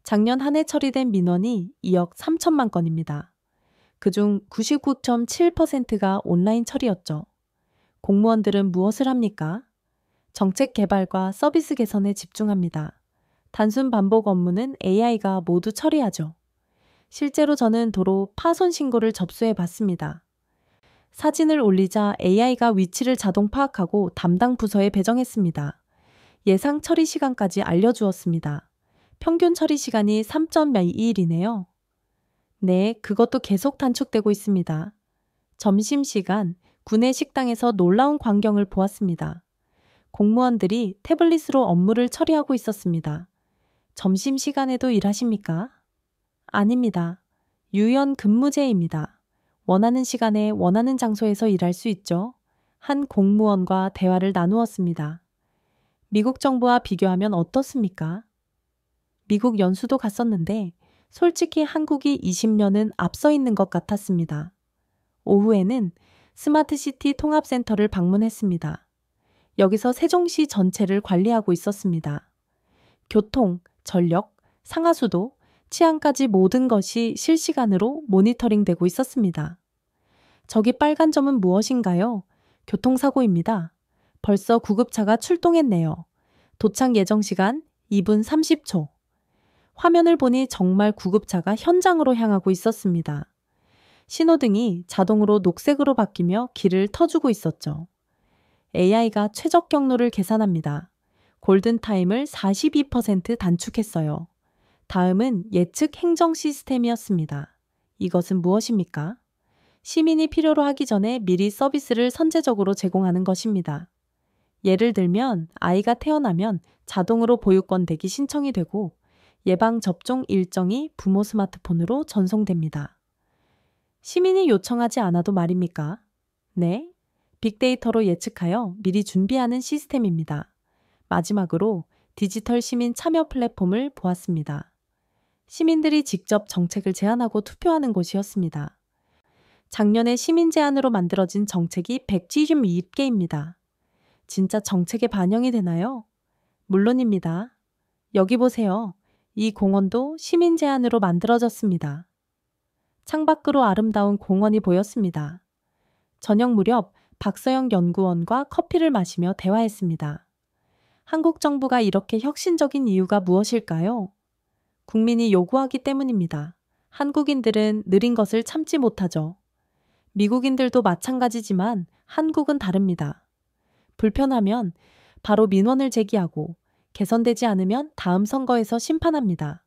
S1: 작년 한 해 처리된 민원이 2억 3천만 건입니다. 그중 99.7%가 온라인 처리였죠. 공무원들은 무엇을 합니까? 정책 개발과 서비스 개선에 집중합니다. 단순 반복 업무는 AI가 모두 처리하죠. 실제로 저는 도로 파손 신고를 접수해 봤습니다. 사진을 올리자 AI가 위치를 자동 파악하고 담당 부서에 배정했습니다. 예상 처리 시간까지 알려주었습니다. 평균 처리 시간이 3.2일이네요. 네, 그것도 계속 단축되고 있습니다. 점심시간, 구내 식당에서 놀라운 광경을 보았습니다. 공무원들이 태블릿으로 업무를 처리하고 있었습니다. 점심시간에도 일하십니까? 아닙니다. 유연 근무제입니다. 원하는 시간에 원하는 장소에서 일할 수 있죠. 한 공무원과 대화를 나누었습니다. 미국 정부와 비교하면 어떻습니까? 미국 연수도 갔었는데 솔직히 한국이 20년은 앞서 있는 것 같았습니다. 오후에는 스마트시티 통합센터를 방문했습니다. 여기서 세종시 전체를 관리하고 있었습니다. 교통, 전력, 상하수도, 치안까지 모든 것이 실시간으로 모니터링되고 있었습니다. 저기 빨간 점은 무엇인가요? 교통사고입니다. 벌써 구급차가 출동했네요. 도착 예정 시간 2분 30초. 화면을 보니 정말 구급차가 현장으로 향하고 있었습니다. 신호등이 자동으로 녹색으로 바뀌며 길을 터주고 있었죠. AI가 최적 경로를 계산합니다. 골든타임을 42% 단축했어요. 다음은 예측 행정 시스템이었습니다. 이것은 무엇입니까? 시민이 필요로 하기 전에 미리 서비스를 선제적으로 제공하는 것입니다. 예를 들면 아이가 태어나면 자동으로 보육권 대기 신청이 되고 예방접종 일정이 부모 스마트폰으로 전송됩니다. 시민이 요청하지 않아도 말입니까? 네. 빅데이터로 예측하여 미리 준비하는 시스템입니다. 마지막으로 디지털 시민 참여 플랫폼을 보았습니다. 시민들이 직접 정책을 제안하고 투표하는 곳이었습니다. 작년에 시민 제안으로 만들어진 정책이 172개입니다. 진짜 정책에 반영이 되나요? 물론입니다. 여기 보세요. 이 공원도 시민 제안으로 만들어졌습니다. 창밖으로 아름다운 공원이 보였습니다. 저녁 무렵 박서영 연구원과 커피를 마시며 대화했습니다. 한국 정부가 이렇게 혁신적인 이유가 무엇일까요? 국민이 요구하기 때문입니다. 한국인들은 느린 것을 참지 못하죠. 미국인들도 마찬가지지만 한국은 다릅니다. 불편하면 바로 민원을 제기하고 개선되지 않으면 다음 선거에서 심판합니다.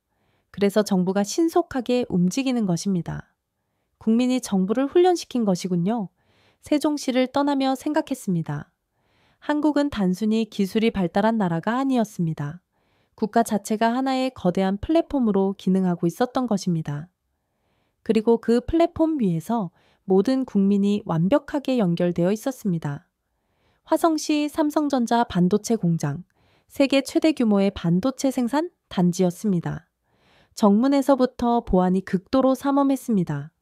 S1: 그래서 정부가 신속하게 움직이는 것입니다. 국민이 정부를 훈련시킨 것이군요. 세종시를 떠나며 생각했습니다. 한국은 단순히 기술이 발달한 나라가 아니었습니다. 국가 자체가 하나의 거대한 플랫폼으로 기능하고 있었던 것입니다. 그리고 그 플랫폼 위에서 모든 국민이 완벽하게 연결되어 있었습니다. 화성시 삼성전자 반도체 공장, 세계 최대 규모의 반도체 생산 단지였습니다. 정문에서부터 보안이 극도로 삼엄했습니다.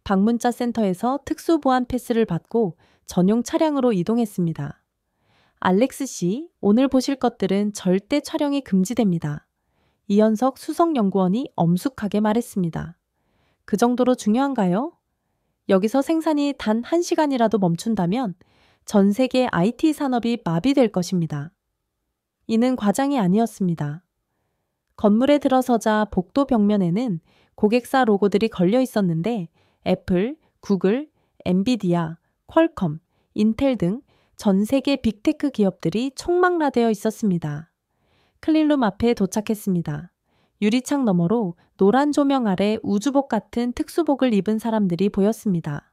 S1: 방문자 센터에서 특수 보안 패스를 받고 전용 차량으로 이동했습니다. 알렉스 씨, 오늘 보실 것들은 절대 촬영이 금지됩니다. 이현석 수석연구원이 엄숙하게 말했습니다. 그 정도로 중요한가요? 여기서 생산이 단 1시간이라도 멈춘다면 전 세계 IT 산업이 마비될 것입니다. 이는 과장이 아니었습니다. 건물에 들어서자 복도 벽면에는 고객사 로고들이 걸려 있었는데 애플, 구글, 엔비디아, 퀄컴, 인텔 등 전 세계 빅테크 기업들이 총망라되어 있었습니다. 클린룸 앞에 도착했습니다. 유리창 너머로 노란 조명 아래 우주복 같은 특수복을 입은 사람들이 보였습니다.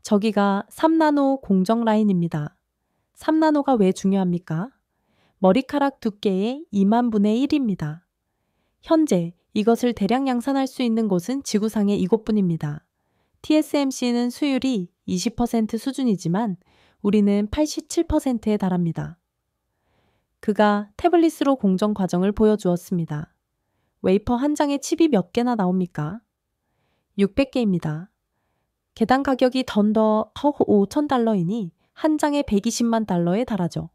S1: 저기가 3나노 공정 라인입니다. 3나노가 왜 중요합니까? 머리카락 두께의 2만 분의 1입니다. 현재 이것을 대량 양산할 수 있는 곳은 지구상의 이곳뿐입니다. TSMC는 수율이 20% 수준이지만 우리는 87%에 달합니다. 그가 태블릿으로 공정 과정을 보여주었습니다. 웨이퍼 한 장에 칩이 몇 개나 나옵니까? 600개입니다. 개당 가격이 던더 5,000달러이니 한 장에 120만 달러에 달하죠.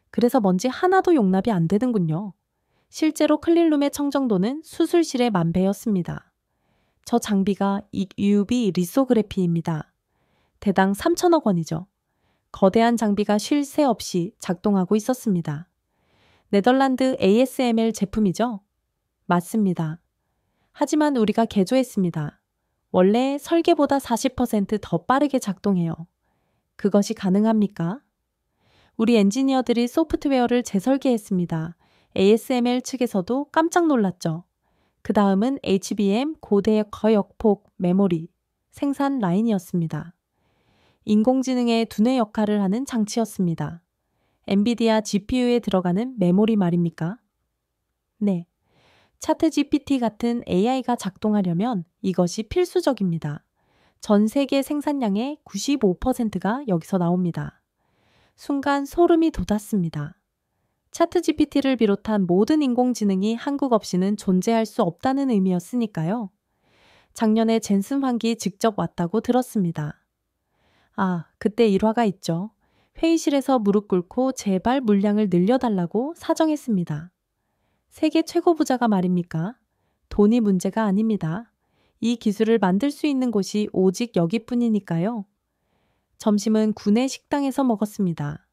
S1: 그래서 먼지 하나도 용납이 안 되는군요. 실제로 클린룸의 청정도는 수술실의 10,000배였습니다. 저 장비가 UV 리소그래피입니다. 대당 3천억 원이죠. 거대한 장비가 쉴 새 없이 작동하고 있었습니다. 네덜란드 ASML 제품이죠? 맞습니다. 하지만 우리가 개조했습니다. 원래 설계보다 40% 더 빠르게 작동해요. 그것이 가능합니까? 우리 엔지니어들이 소프트웨어를 재설계했습니다. ASML 측에서도 깜짝 놀랐죠. 그 다음은 HBM 고대 거역폭 메모리 생산 라인이었습니다. 인공지능의 두뇌 역할을 하는 장치였습니다. 엔비디아 GPU에 들어가는 메모리 말입니까? 네. 차트 GPT 같은 AI가 작동하려면 이것이 필수적입니다. 전 세계 생산량의 95%가 여기서 나옵니다. 순간 소름이 돋았습니다. 차트 GPT를 비롯한 모든 인공지능이 한국 없이는 존재할 수 없다는 의미였으니까요. 작년에 젠슨 황기 직접 왔다고 들었습니다. 아, 그때 일화가 있죠. 회의실에서 무릎 꿇고 제발 물량을 늘려달라고 사정했습니다. 세계 최고 부자가 말입니까? 돈이 문제가 아닙니다. 이 기술을 만들 수 있는 곳이 오직 여기뿐이니까요. 점심은 구내 식당에서 먹었습니다.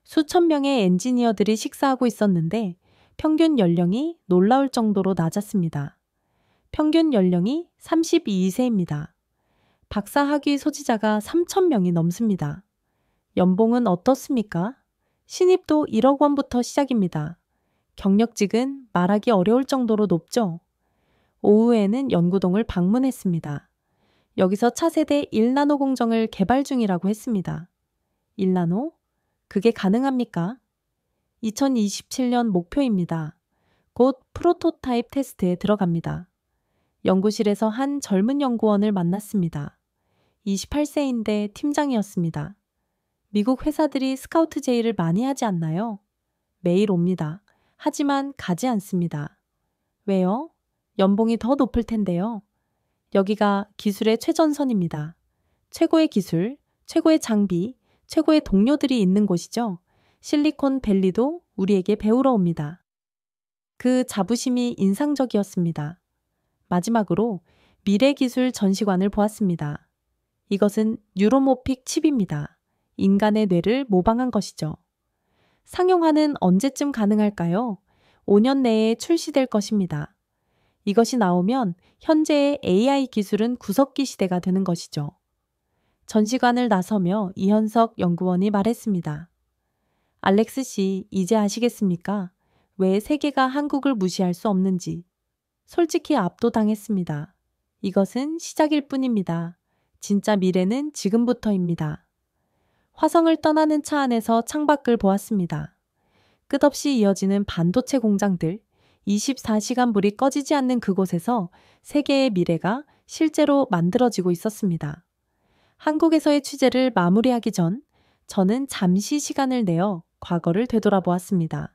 S1: 수천 명의 엔지니어들이 식사하고 있었는데 평균 연령이 놀라울 정도로 낮았습니다. 평균 연령이 32세입니다. 박사 학위 소지자가 3,000명이 넘습니다. 연봉은 어떻습니까? 신입도 1억 원부터 시작입니다. 경력직은 말하기 어려울 정도로 높죠. 오후에는 연구동을 방문했습니다. 여기서 차세대 1나노 공정을 개발 중이라고 했습니다. 1나노? 그게 가능합니까? 2027년 목표입니다. 곧 프로토타입 테스트에 들어갑니다. 연구실에서 한 젊은 연구원을 만났습니다. 28세인데 팀장이었습니다. 미국 회사들이 스카우트 제의를 많이 하지 않나요? 매일 옵니다. 하지만 가지 않습니다. 왜요? 연봉이 더 높을 텐데요. 여기가 기술의 최전선입니다. 최고의 기술, 최고의 장비, 최고의 동료들이 있는 곳이죠. 실리콘밸리도 우리에게 배우러 옵니다. 그 자부심이 인상적이었습니다. 마지막으로 미래기술 전시관을 보았습니다. 이것은 뉴로모픽 칩입니다. 인간의 뇌를 모방한 것이죠. 상용화는 언제쯤 가능할까요? 5년 내에 출시될 것입니다. 이것이 나오면 현재의 AI 기술은 구석기 시대가 되는 것이죠. 전시관을 나서며 이현석 연구원이 말했습니다. 알렉스 씨, 이제 아시겠습니까? 왜 세계가 한국을 무시할 수 없는지. 솔직히 압도당했습니다. 이것은 시작일 뿐입니다. 진짜 미래는 지금부터입니다. 화성을 떠나는 차 안에서 창밖을 보았습니다. 끝없이 이어지는 반도체 공장들, 24시간 불이 꺼지지 않는 그곳에서 세계의 미래가 실제로 만들어지고 있었습니다. 한국에서의 취재를 마무리하기 전 저는 잠시 시간을 내어 과거를 되돌아보았습니다.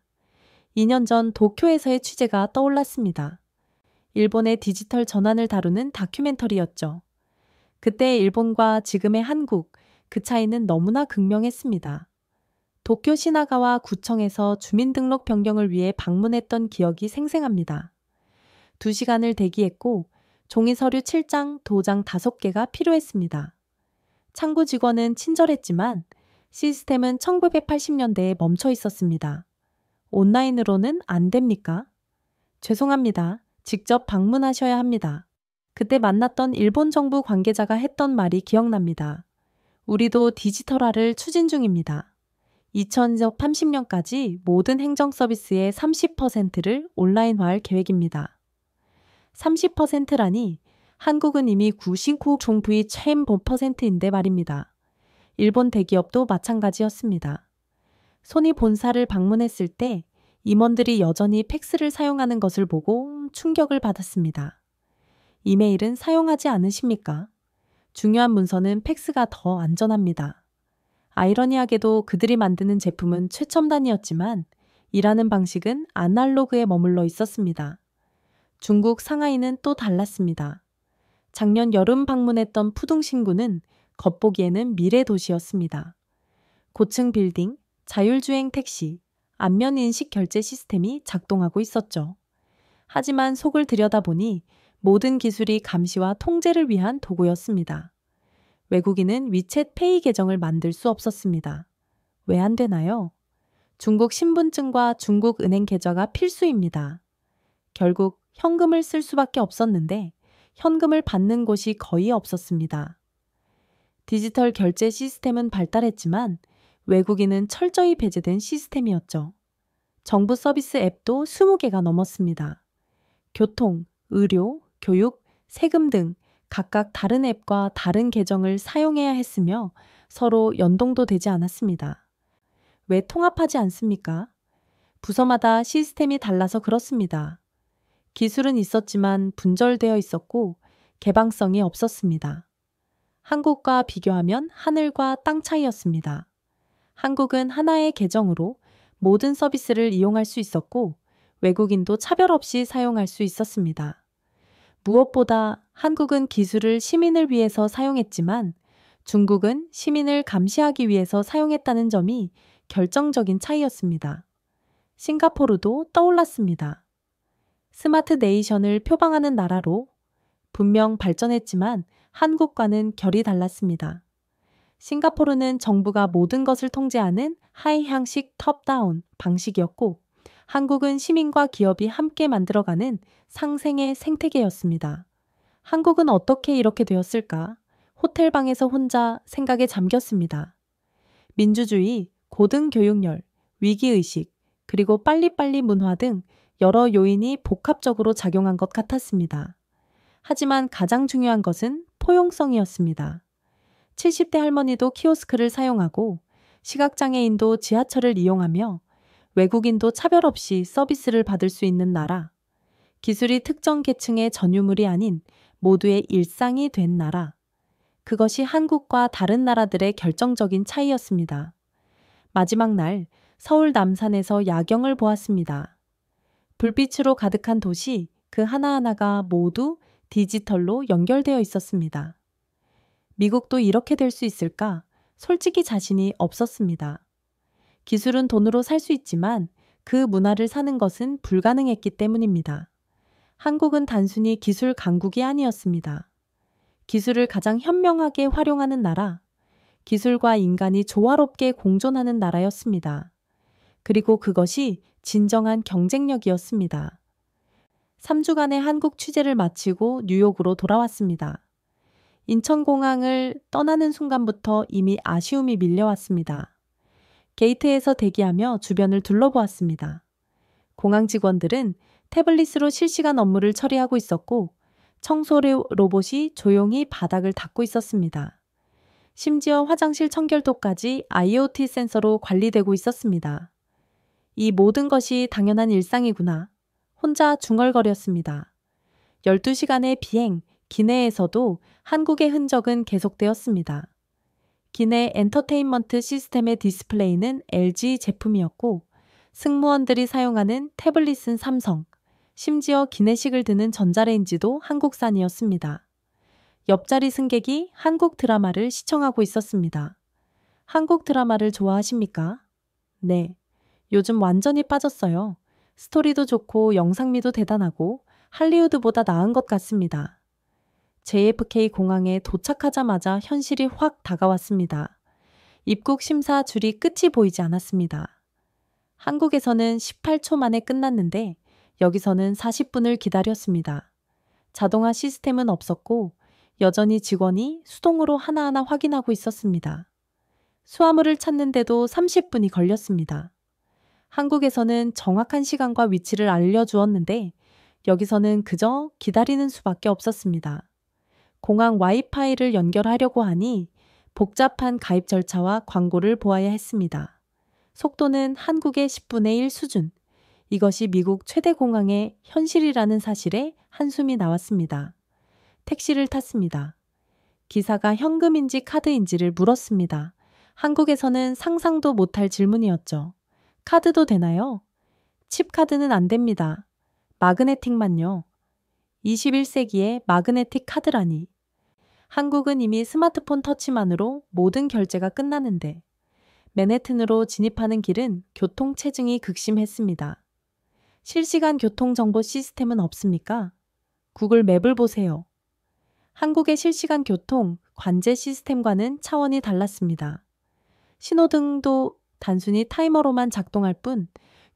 S1: 2년 전 도쿄에서의 취재가 떠올랐습니다. 일본의 디지털 전환을 다루는 다큐멘터리였죠. 그때 일본과 지금의 한국, 그 차이는 너무나 극명했습니다. 도쿄 시나가와 구청에서 주민등록 변경을 위해 방문했던 기억이 생생합니다. 2시간을 대기했고 종이 서류 7장, 도장 5개가 필요했습니다. 창구 직원은 친절했지만 시스템은 1980년대에 멈춰 있었습니다. 온라인으로는 안 됩니까? 죄송합니다. 직접 방문하셔야 합니다. 그때 만났던 일본 정부 관계자가 했던 말이 기억납니다. 우리도 디지털화를 추진 중입니다. 2030년까지 모든 행정 서비스의 30%를 온라인화할 계획입니다. 30%라니 한국은 이미 99 종부의 챔%인데 말입니다. 일본 대기업도 마찬가지였습니다. 소니 본사를 방문했을 때 임원들이 여전히 팩스를 사용하는 것을 보고 충격을 받았습니다. 이메일은 사용하지 않으십니까? 중요한 문서는 팩스가 더 안전합니다. 아이러니하게도 그들이 만드는 제품은 최첨단이었지만 일하는 방식은 아날로그에 머물러 있었습니다. 중국 상하이는 또 달랐습니다. 작년 여름 방문했던 푸둥신구는 겉보기에는 미래 도시였습니다. 고층 빌딩, 자율주행 택시, 안면 인식 결제 시스템이 작동하고 있었죠. 하지만 속을 들여다보니 모든 기술이 감시와 통제를 위한 도구였습니다. 외국인은 위챗 페이 계정을 만들 수 없었습니다. 왜 안 되나요? 중국 신분증과 중국 은행 계좌가 필수입니다. 결국 현금을 쓸 수밖에 없었는데 현금을 받는 곳이 거의 없었습니다. 디지털 결제 시스템은 발달했지만 외국인은 철저히 배제된 시스템이었죠. 정부 서비스 앱도 20개가 넘었습니다. 교통, 의료, 교육, 세금 등 각각 다른 앱과 다른 계정을 사용해야 했으며 서로 연동도 되지 않았습니다. 왜 통합하지 않습니까? 부서마다 시스템이 달라서 그렇습니다. 기술은 있었지만 분절되어 있었고 개방성이 없었습니다. 한국과 비교하면 하늘과 땅 차이였습니다. 한국은 하나의 계정으로 모든 서비스를 이용할 수 있었고 외국인도 차별 없이 사용할 수 있었습니다. 무엇보다 한국은 기술을 시민을 위해서 사용했지만 중국은 시민을 감시하기 위해서 사용했다는 점이 결정적인 차이였습니다. 싱가포르도 떠올랐습니다. 스마트 네이션을 표방하는 나라로 분명 발전했지만 한국과는 결이 달랐습니다. 싱가포르는 정부가 모든 것을 통제하는 하이 형식 톱다운 방식이었고 한국은 시민과 기업이 함께 만들어가는 상생의 생태계였습니다. 한국은 어떻게 이렇게 되었을까? 호텔방에서 혼자 생각에 잠겼습니다. 민주주의, 고등교육열, 위기의식, 그리고 빨리빨리 문화 등 여러 요인이 복합적으로 작용한 것 같았습니다. 하지만 가장 중요한 것은 포용성이었습니다. 70대 할머니도 키오스크를 사용하고 시각장애인도 지하철을 이용하며 외국인도 차별 없이 서비스를 받을 수 있는 나라. 기술이 특정 계층의 전유물이 아닌 모두의 일상이 된 나라. 그것이 한국과 다른 나라들의 결정적인 차이였습니다. 마지막 날 서울 남산에서 야경을 보았습니다. 불빛으로 가득한 도시 그 하나하나가 모두 디지털로 연결되어 있었습니다. 미국도 이렇게 될 수 있을까? 솔직히 자신이 없었습니다. 기술은 돈으로 살 수 있지만 그 문화를 사는 것은 불가능했기 때문입니다. 한국은 단순히 기술 강국이 아니었습니다. 기술을 가장 현명하게 활용하는 나라, 기술과 인간이 조화롭게 공존하는 나라였습니다. 그리고 그것이 진정한 경쟁력이었습니다. 3주간의 한국 취재를 마치고 뉴욕으로 돌아왔습니다. 인천공항을 떠나는 순간부터 이미 아쉬움이 밀려왔습니다. 게이트에서 대기하며 주변을 둘러보았습니다. 공항 직원들은 태블릿으로 실시간 업무를 처리하고 있었고 청소 로봇이 조용히 바닥을 닦고 있었습니다. 심지어 화장실 청결도까지 IoT 센서로 관리되고 있었습니다. 이 모든 것이 당연한 일상이구나. 혼자 중얼거렸습니다. 12시간의 비행, 기내에서도 한국의 흔적은 계속되었습니다. 기내 엔터테인먼트 시스템의 디스플레이는 LG 제품이었고 승무원들이 사용하는 태블릿은 삼성, 심지어 기내식을 드는 전자레인지도 한국산이었습니다. 옆자리 승객이 한국 드라마를 시청하고 있었습니다. 한국 드라마를 좋아하십니까? 네. 요즘 완전히 빠졌어요. 스토리도 좋고 영상미도 대단하고 할리우드보다 나은 것 같습니다. JFK 공항에 도착하자마자 현실이 확 다가왔습니다. 입국 심사 줄이 끝이 보이지 않았습니다. 한국에서는 18초 만에 끝났는데 여기서는 40분을 기다렸습니다. 자동화 시스템은 없었고 여전히 직원이 수동으로 하나하나 확인하고 있었습니다. 수화물을 찾는데도 30분이 걸렸습니다. 한국에서는 정확한 시간과 위치를 알려주었는데 여기서는 그저 기다리는 수밖에 없었습니다. 공항 와이파이를 연결하려고 하니 복잡한 가입 절차와 광고를 보아야 했습니다. 속도는 한국의 10분의 1 수준. 이것이 미국 최대 공항의 현실이라는 사실에 한숨이 나왔습니다. 택시를 탔습니다. 기사가 현금인지 카드인지를 물었습니다. 한국에서는 상상도 못할 질문이었죠. 카드도 되나요? 칩카드는 안 됩니다. 마그네틱만요. 21세기에 마그네틱 카드라니. 한국은 이미 스마트폰 터치만으로 모든 결제가 끝나는데 맨해튼으로 진입하는 길은 교통체증이 극심했습니다. 실시간 교통정보 시스템은 없습니까? 구글 맵을 보세요. 한국의 실시간 교통, 관제 시스템과는 차원이 달랐습니다. 신호등도 단순히 타이머로만 작동할 뿐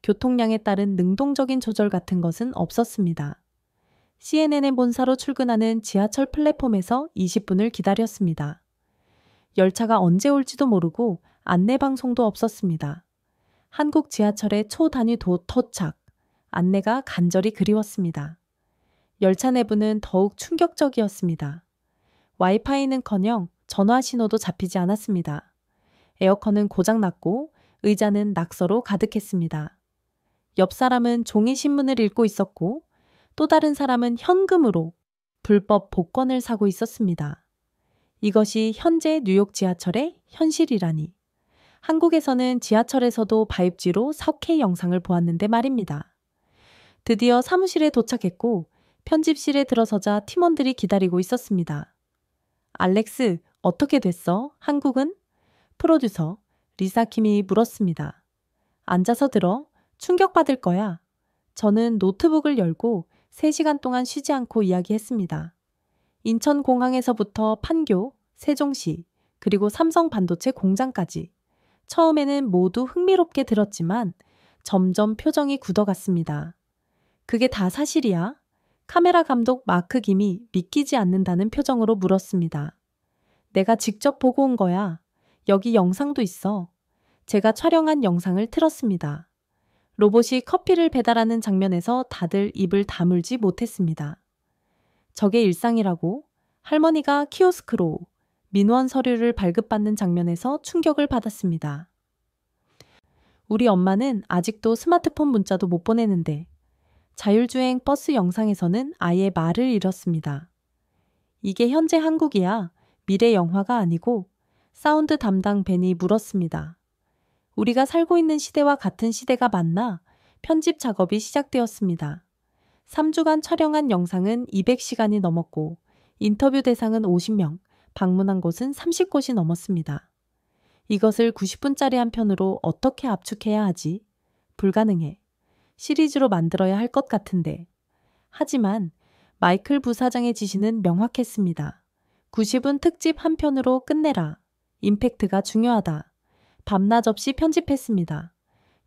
S1: 교통량에 따른 능동적인 조절 같은 것은 없었습니다. CNN의 본사로 출근하는 지하철 플랫폼에서 20분을 기다렸습니다. 열차가 언제 올지도 모르고 안내방송도 없었습니다. 한국 지하철의 초단위 도착, 안내가 간절히 그리웠습니다. 열차 내부는 더욱 충격적이었습니다. 와이파이는커녕 전화 신호도 잡히지 않았습니다. 에어컨은 고장났고 의자는 낙서로 가득했습니다. 옆 사람은 종이 신문을 읽고 있었고 또 다른 사람은 현금으로 불법 복권을 사고 있었습니다. 이것이 현재 뉴욕 지하철의 현실이라니. 한국에서는 지하철에서도 바입지로 석회 영상을 보았는데 말입니다. 드디어 사무실에 도착했고 편집실에 들어서자 팀원들이 기다리고 있었습니다. 알렉스, 어떻게 됐어? 한국은? 프로듀서 리사킴이 물었습니다. 앉아서 들어. 충격받을 거야. 저는 노트북을 열고 3시간 동안 쉬지 않고 이야기했습니다. 인천공항에서부터 판교, 세종시, 그리고 삼성반도체 공장까지. 처음에는 모두 흥미롭게 들었지만 점점 표정이 굳어갔습니다. 그게 다 사실이야? 카메라 감독 마크 김이 믿기지 않는다는 표정으로 물었습니다. 내가 직접 보고 온 거야. 여기 영상도 있어. 제가 촬영한 영상을 틀었습니다. 로봇이 커피를 배달하는 장면에서 다들 입을 다물지 못했습니다. 저게 일상이라고? 할머니가 키오스크로 민원 서류를 발급받는 장면에서 충격을 받았습니다. 우리 엄마는 아직도 스마트폰 문자도 못 보내는데 자율주행 버스 영상에서는 아예 말을 잃었습니다. 이게 현재 한국이야. 미래 영화가 아니고 사운드 담당 벤이 물었습니다. 우리가 살고 있는 시대와 같은 시대가 맞나? 편집 작업이 시작되었습니다. 3주간 촬영한 영상은 200시간이 넘었고 인터뷰 대상은 50명, 방문한 곳은 30곳이 넘었습니다. 이것을 90분짜리 한 편으로 어떻게 압축해야 하지? 불가능해. 시리즈로 만들어야 할 것 같은데. 하지만 마이클 부사장의 지시는 명확했습니다. 90분 특집 한 편으로 끝내라. 임팩트가 중요하다. 밤낮 없이 편집했습니다.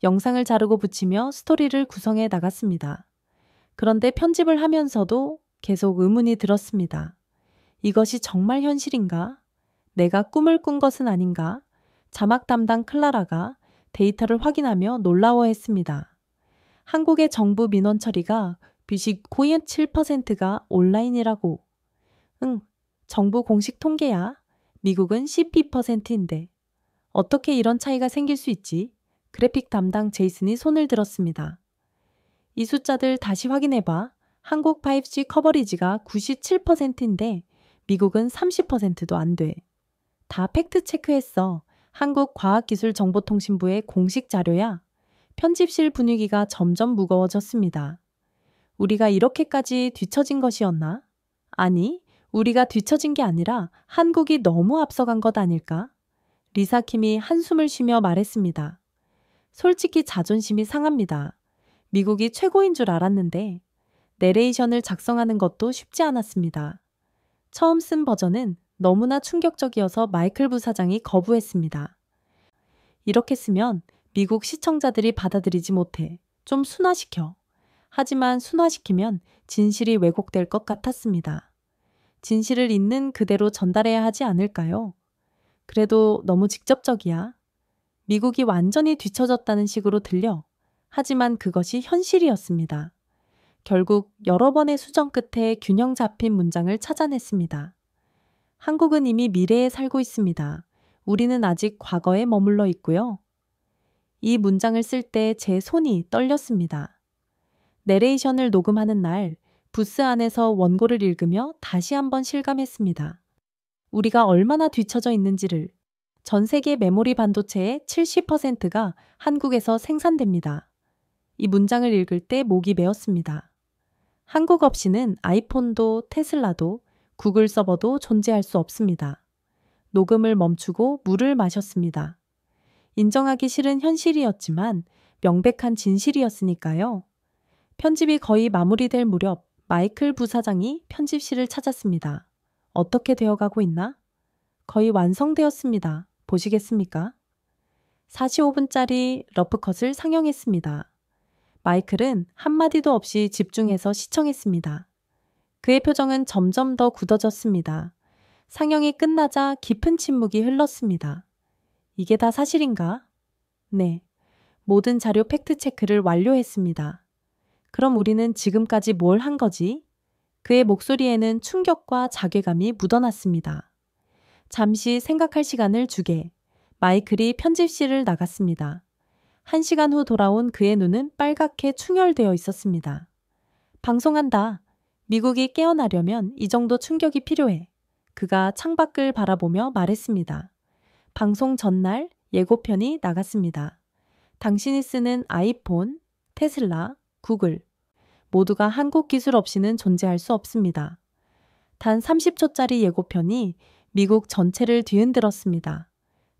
S1: 영상을 자르고 붙이며 스토리를 구성해 나갔습니다. 그런데 편집을 하면서도 계속 의문이 들었습니다. 이것이 정말 현실인가? 내가 꿈을 꾼 것은 아닌가? 자막 담당 클라라가 데이터를 확인하며 놀라워했습니다. 한국의 정부 민원 처리가 97%가 온라인이라고. 응, 정부 공식 통계야. 미국은 12%인데. 어떻게 이런 차이가 생길 수 있지? 그래픽 담당 제이슨이 손을 들었습니다. 이 숫자들 다시 확인해봐. 한국 5G 커버리지가 97%인데 미국은 30%도 안 돼. 다 팩트 체크했어. 한국과학기술정보통신부의 공식 자료야. 편집실 분위기가 점점 무거워졌습니다. 우리가 이렇게까지 뒤처진 것이었나? 아니, 우리가 뒤처진 게 아니라 한국이 너무 앞서간 것 아닐까? 리사 킴이 한숨을 쉬며 말했습니다. 솔직히 자존심이 상합니다. 미국이 최고인 줄 알았는데 내레이션을 작성하는 것도 쉽지 않았습니다. 처음 쓴 버전은 너무나 충격적이어서 마이클 부사장이 거부했습니다. 이렇게 쓰면 미국 시청자들이 받아들이지 못해. 좀 순화시켜. 하지만 순화시키면 진실이 왜곡될 것 같았습니다. 진실을 있는 그대로 전달해야 하지 않을까요? 그래도 너무 직접적이야. 미국이 완전히 뒤처졌다는 식으로 들려. 하지만 그것이 현실이었습니다. 결국 여러 번의 수정 끝에 균형 잡힌 문장을 찾아냈습니다. 한국은 이미 미래에 살고 있습니다. 우리는 아직 과거에 머물러 있고요. 이 문장을 쓸 때 제 손이 떨렸습니다. 내레이션을 녹음하는 날 부스 안에서 원고를 읽으며 다시 한번 실감했습니다. 우리가 얼마나 뒤처져 있는지를. 전 세계 메모리 반도체의 70%가 한국에서 생산됩니다. 이 문장을 읽을 때 목이 메었습니다. 한국 없이는 아이폰도 테슬라도 구글 서버도 존재할 수 없습니다. 녹음을 멈추고 물을 마셨습니다. 인정하기 싫은 현실이었지만 명백한 진실이었으니까요. 편집이 거의 마무리될 무렵 마이클 부사장이 편집실을 찾았습니다. 어떻게 되어가고 있나? 거의 완성되었습니다. 보시겠습니까? 45분짜리 러프컷을 상영했습니다. 마이클은 한마디도 없이 집중해서 시청했습니다. 그의 표정은 점점 더 굳어졌습니다. 상영이 끝나자 깊은 침묵이 흘렀습니다. 이게 다 사실인가? 네. 모든 자료 팩트체크를 완료했습니다. 그럼 우리는 지금까지 뭘 한 거지? 그의 목소리에는 충격과 자괴감이 묻어났습니다. 잠시 생각할 시간을 주게 마이클이 편집실을 나갔습니다. 1시간 후 돌아온 그의 눈은 빨갛게 충혈되어 있었습니다. 방송한다. 미국이 깨어나려면 이 정도 충격이 필요해. 그가 창밖을 바라보며 말했습니다. 방송 전날 예고편이 나갔습니다. 당신이 쓰는 아이폰, 테슬라, 구글 모두가 한국 기술 없이는 존재할 수 없습니다. 단 30초짜리 예고편이 미국 전체를 뒤흔들었습니다.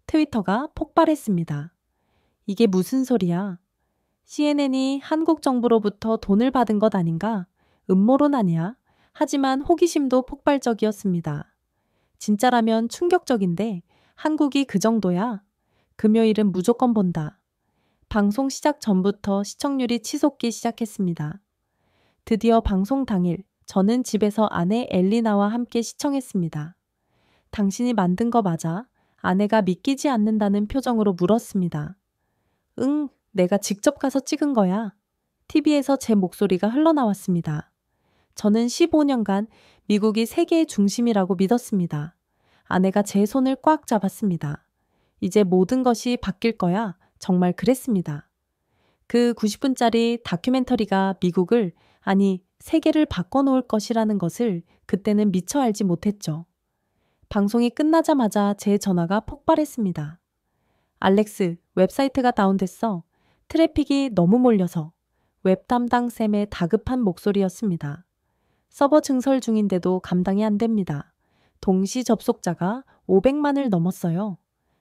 S1: 트위터가 폭발했습니다. 이게 무슨 소리야? CNN이 한국 정부로부터 돈을 받은 것 아닌가? 음모론 아니야? 하지만 호기심도 폭발적이었습니다. 진짜라면 충격적인데 한국이 그 정도야? 금요일은 무조건 본다. 방송 시작 전부터 시청률이 치솟기 시작했습니다. 드디어 방송 당일 저는 집에서 아내 엘리나와 함께 시청했습니다. 당신이 만든 거 맞아? 아내가 믿기지 않는다는 표정으로 물었습니다. 응, 내가 직접 가서 찍은 거야. TV에서 제 목소리가 흘러나왔습니다. 저는 15년간 미국이 세계의 중심이라고 믿었습니다. 아내가 제 손을 꽉 잡았습니다. 이제 모든 것이 바뀔 거야. 정말 그랬습니다. 그 90분짜리 다큐멘터리가 미국을, 아니 세계를 바꿔놓을 것이라는 것을 그때는 미처 알지 못했죠. 방송이 끝나자마자 제 전화가 폭발했습니다. 알렉스, 웹사이트가 다운됐어. 트래픽이 너무 몰려서. 웹 담당 샘의 다급한 목소리였습니다. 서버 증설 중인데도 감당이 안 됩니다. 동시 접속자가 500만을 넘었어요.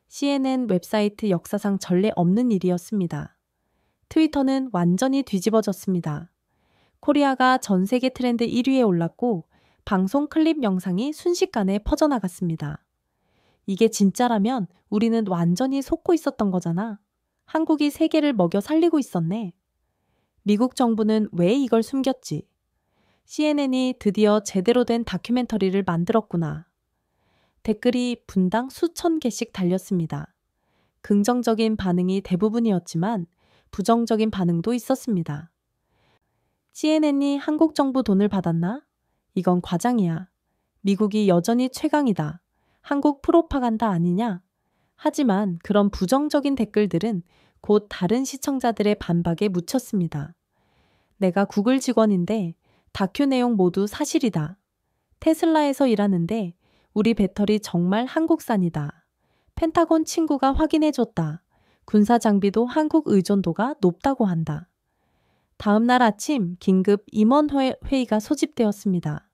S1: CNN 웹사이트 역사상 전례 없는 일이었습니다. 트위터는 완전히 뒤집어졌습니다. 코리아가 전 세계 트렌드 1위에 올랐고 방송 클립 영상이 순식간에 퍼져나갔습니다. 이게 진짜라면 우리는 완전히 속고 있었던 거잖아. 한국이 세계를 먹여 살리고 있었네. 미국 정부는 왜 이걸 숨겼지? CNN이 드디어 제대로 된 다큐멘터리를 만들었구나. 댓글이 분당 수천 개씩 달렸습니다. 긍정적인 반응이 대부분이었지만 부정적인 반응도 있었습니다. CNN이 한국 정부 돈을 받았나? 이건 과장이야. 미국이 여전히 최강이다. 한국 프로파간다 아니냐? 하지만 그런 부정적인 댓글들은 곧 다른 시청자들의 반박에 묻혔습니다. 내가 구글 직원인데 다큐 내용 모두 사실이다. 테슬라에서 일하는데 우리 배터리 정말 한국산이다. 펜타곤 친구가 확인해줬다. 군사 장비도 한국 의존도가 높다고 한다. 다음 날 아침 긴급 임원회의가 소집되었습니다.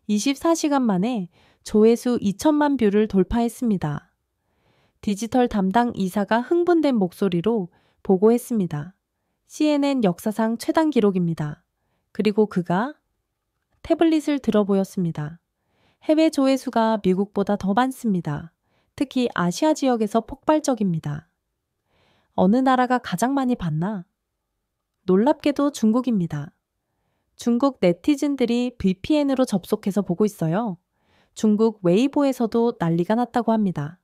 S1: 24시간 만에 조회수 2천만 뷰를 돌파했습니다. 디지털 담당 이사가 흥분된 목소리로 보고했습니다. CNN 역사상 최단 기록입니다. 그리고 그가 태블릿을 들어 보였습니다. 해외 조회수가 미국보다 더 많습니다. 특히 아시아 지역에서 폭발적입니다. 어느 나라가 가장 많이 봤나? 놀랍게도 중국입니다. 중국 네티즌들이 VPN으로 접속해서 보고 있어요. 중국 웨이보에서도 난리가 났다고 합니다.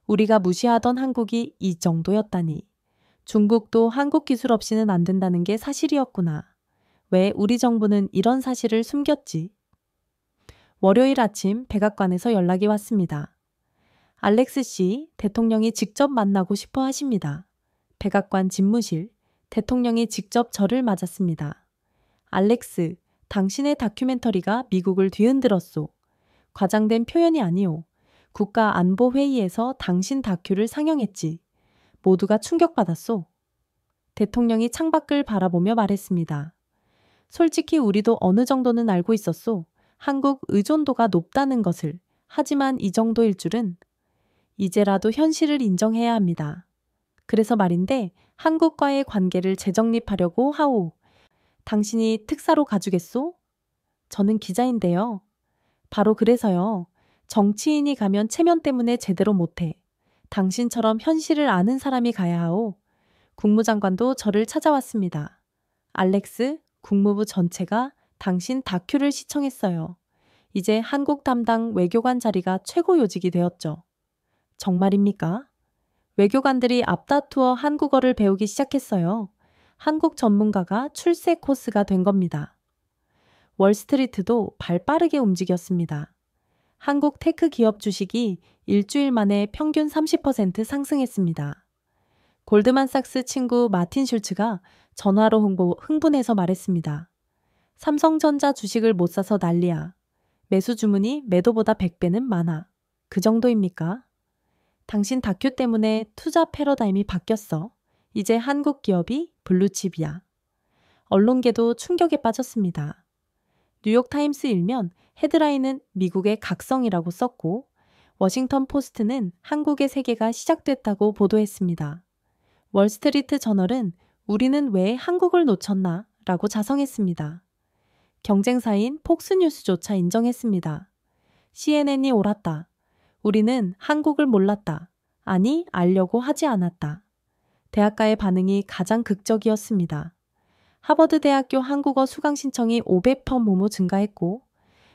S1: 우리가 무시하던 한국이 이 정도였다니. 중국도 한국 기술 없이는 안 된다는 게 사실이었구나. 왜 우리 정부는 이런 사실을 숨겼지? 월요일 아침 백악관에서 연락이 왔습니다. 알렉스 씨, 대통령이 직접 만나고 싶어 하십니다. 백악관 집무실, 대통령이 직접 저를 맞았습니다. 알렉스, 당신의 다큐멘터리가 미국을 뒤흔들었소. 과장된 표현이 아니오. 국가안보회의에서 당신 다큐를 상영했지. 모두가 충격받았소. 대통령이 창밖을 바라보며 말했습니다. 솔직히 우리도 어느 정도는 알고 있었소. 한국 의존도가 높다는 것을. 하지만 이 정도일 줄은. 이제라도 현실을 인정해야 합니다. 그래서 말인데 한국과의 관계를 재정립하려고 하오. 당신이 특사로 가주겠소? 저는 기자인데요. 바로 그래서요. 정치인이 가면 체면 때문에 제대로 못해. 당신처럼 현실을 아는 사람이 가야 하오. 국무장관도 저를 찾아왔습니다. 알렉스, 국무부 전체가 당신 다큐를 시청했어요. 이제 한국 담당 외교관 자리가 최고 요직이 되었죠. 정말입니까? 외교관들이 앞다투어 한국어를 배우기 시작했어요. 한국 전문가가 출세 코스가 된 겁니다. 월스트리트도 발 빠르게 움직였습니다. 한국 테크 기업 주식이 일주일 만에 평균 30% 상승했습니다. 골드만삭스 친구 마틴 슐츠가 전화로 흥분해서 말했습니다. 삼성전자 주식을 못 사서 난리야. 매수 주문이 매도보다 100배는 많아. 그 정도입니까? 당신 다큐 때문에 투자 패러다임이 바뀌었어. 이제 한국 기업이 블루칩이야. 언론계도 충격에 빠졌습니다. 뉴욕타임스 일면 헤드라인은 미국의 각성이라고 썼고 워싱턴 포스트는 한국의 세계가 시작됐다고 보도했습니다. 월스트리트 저널은 우리는 왜 한국을 놓쳤나? 라고 자성했습니다. 경쟁사인 폭스뉴스조차 인정했습니다. CNN이 옳았다. 우리는 한국을 몰랐다. 아니, 알려고 하지 않았다. 대학가의 반응이 가장 극적이었습니다. 하버드 대학교 한국어 수강 신청이 500% 증가했고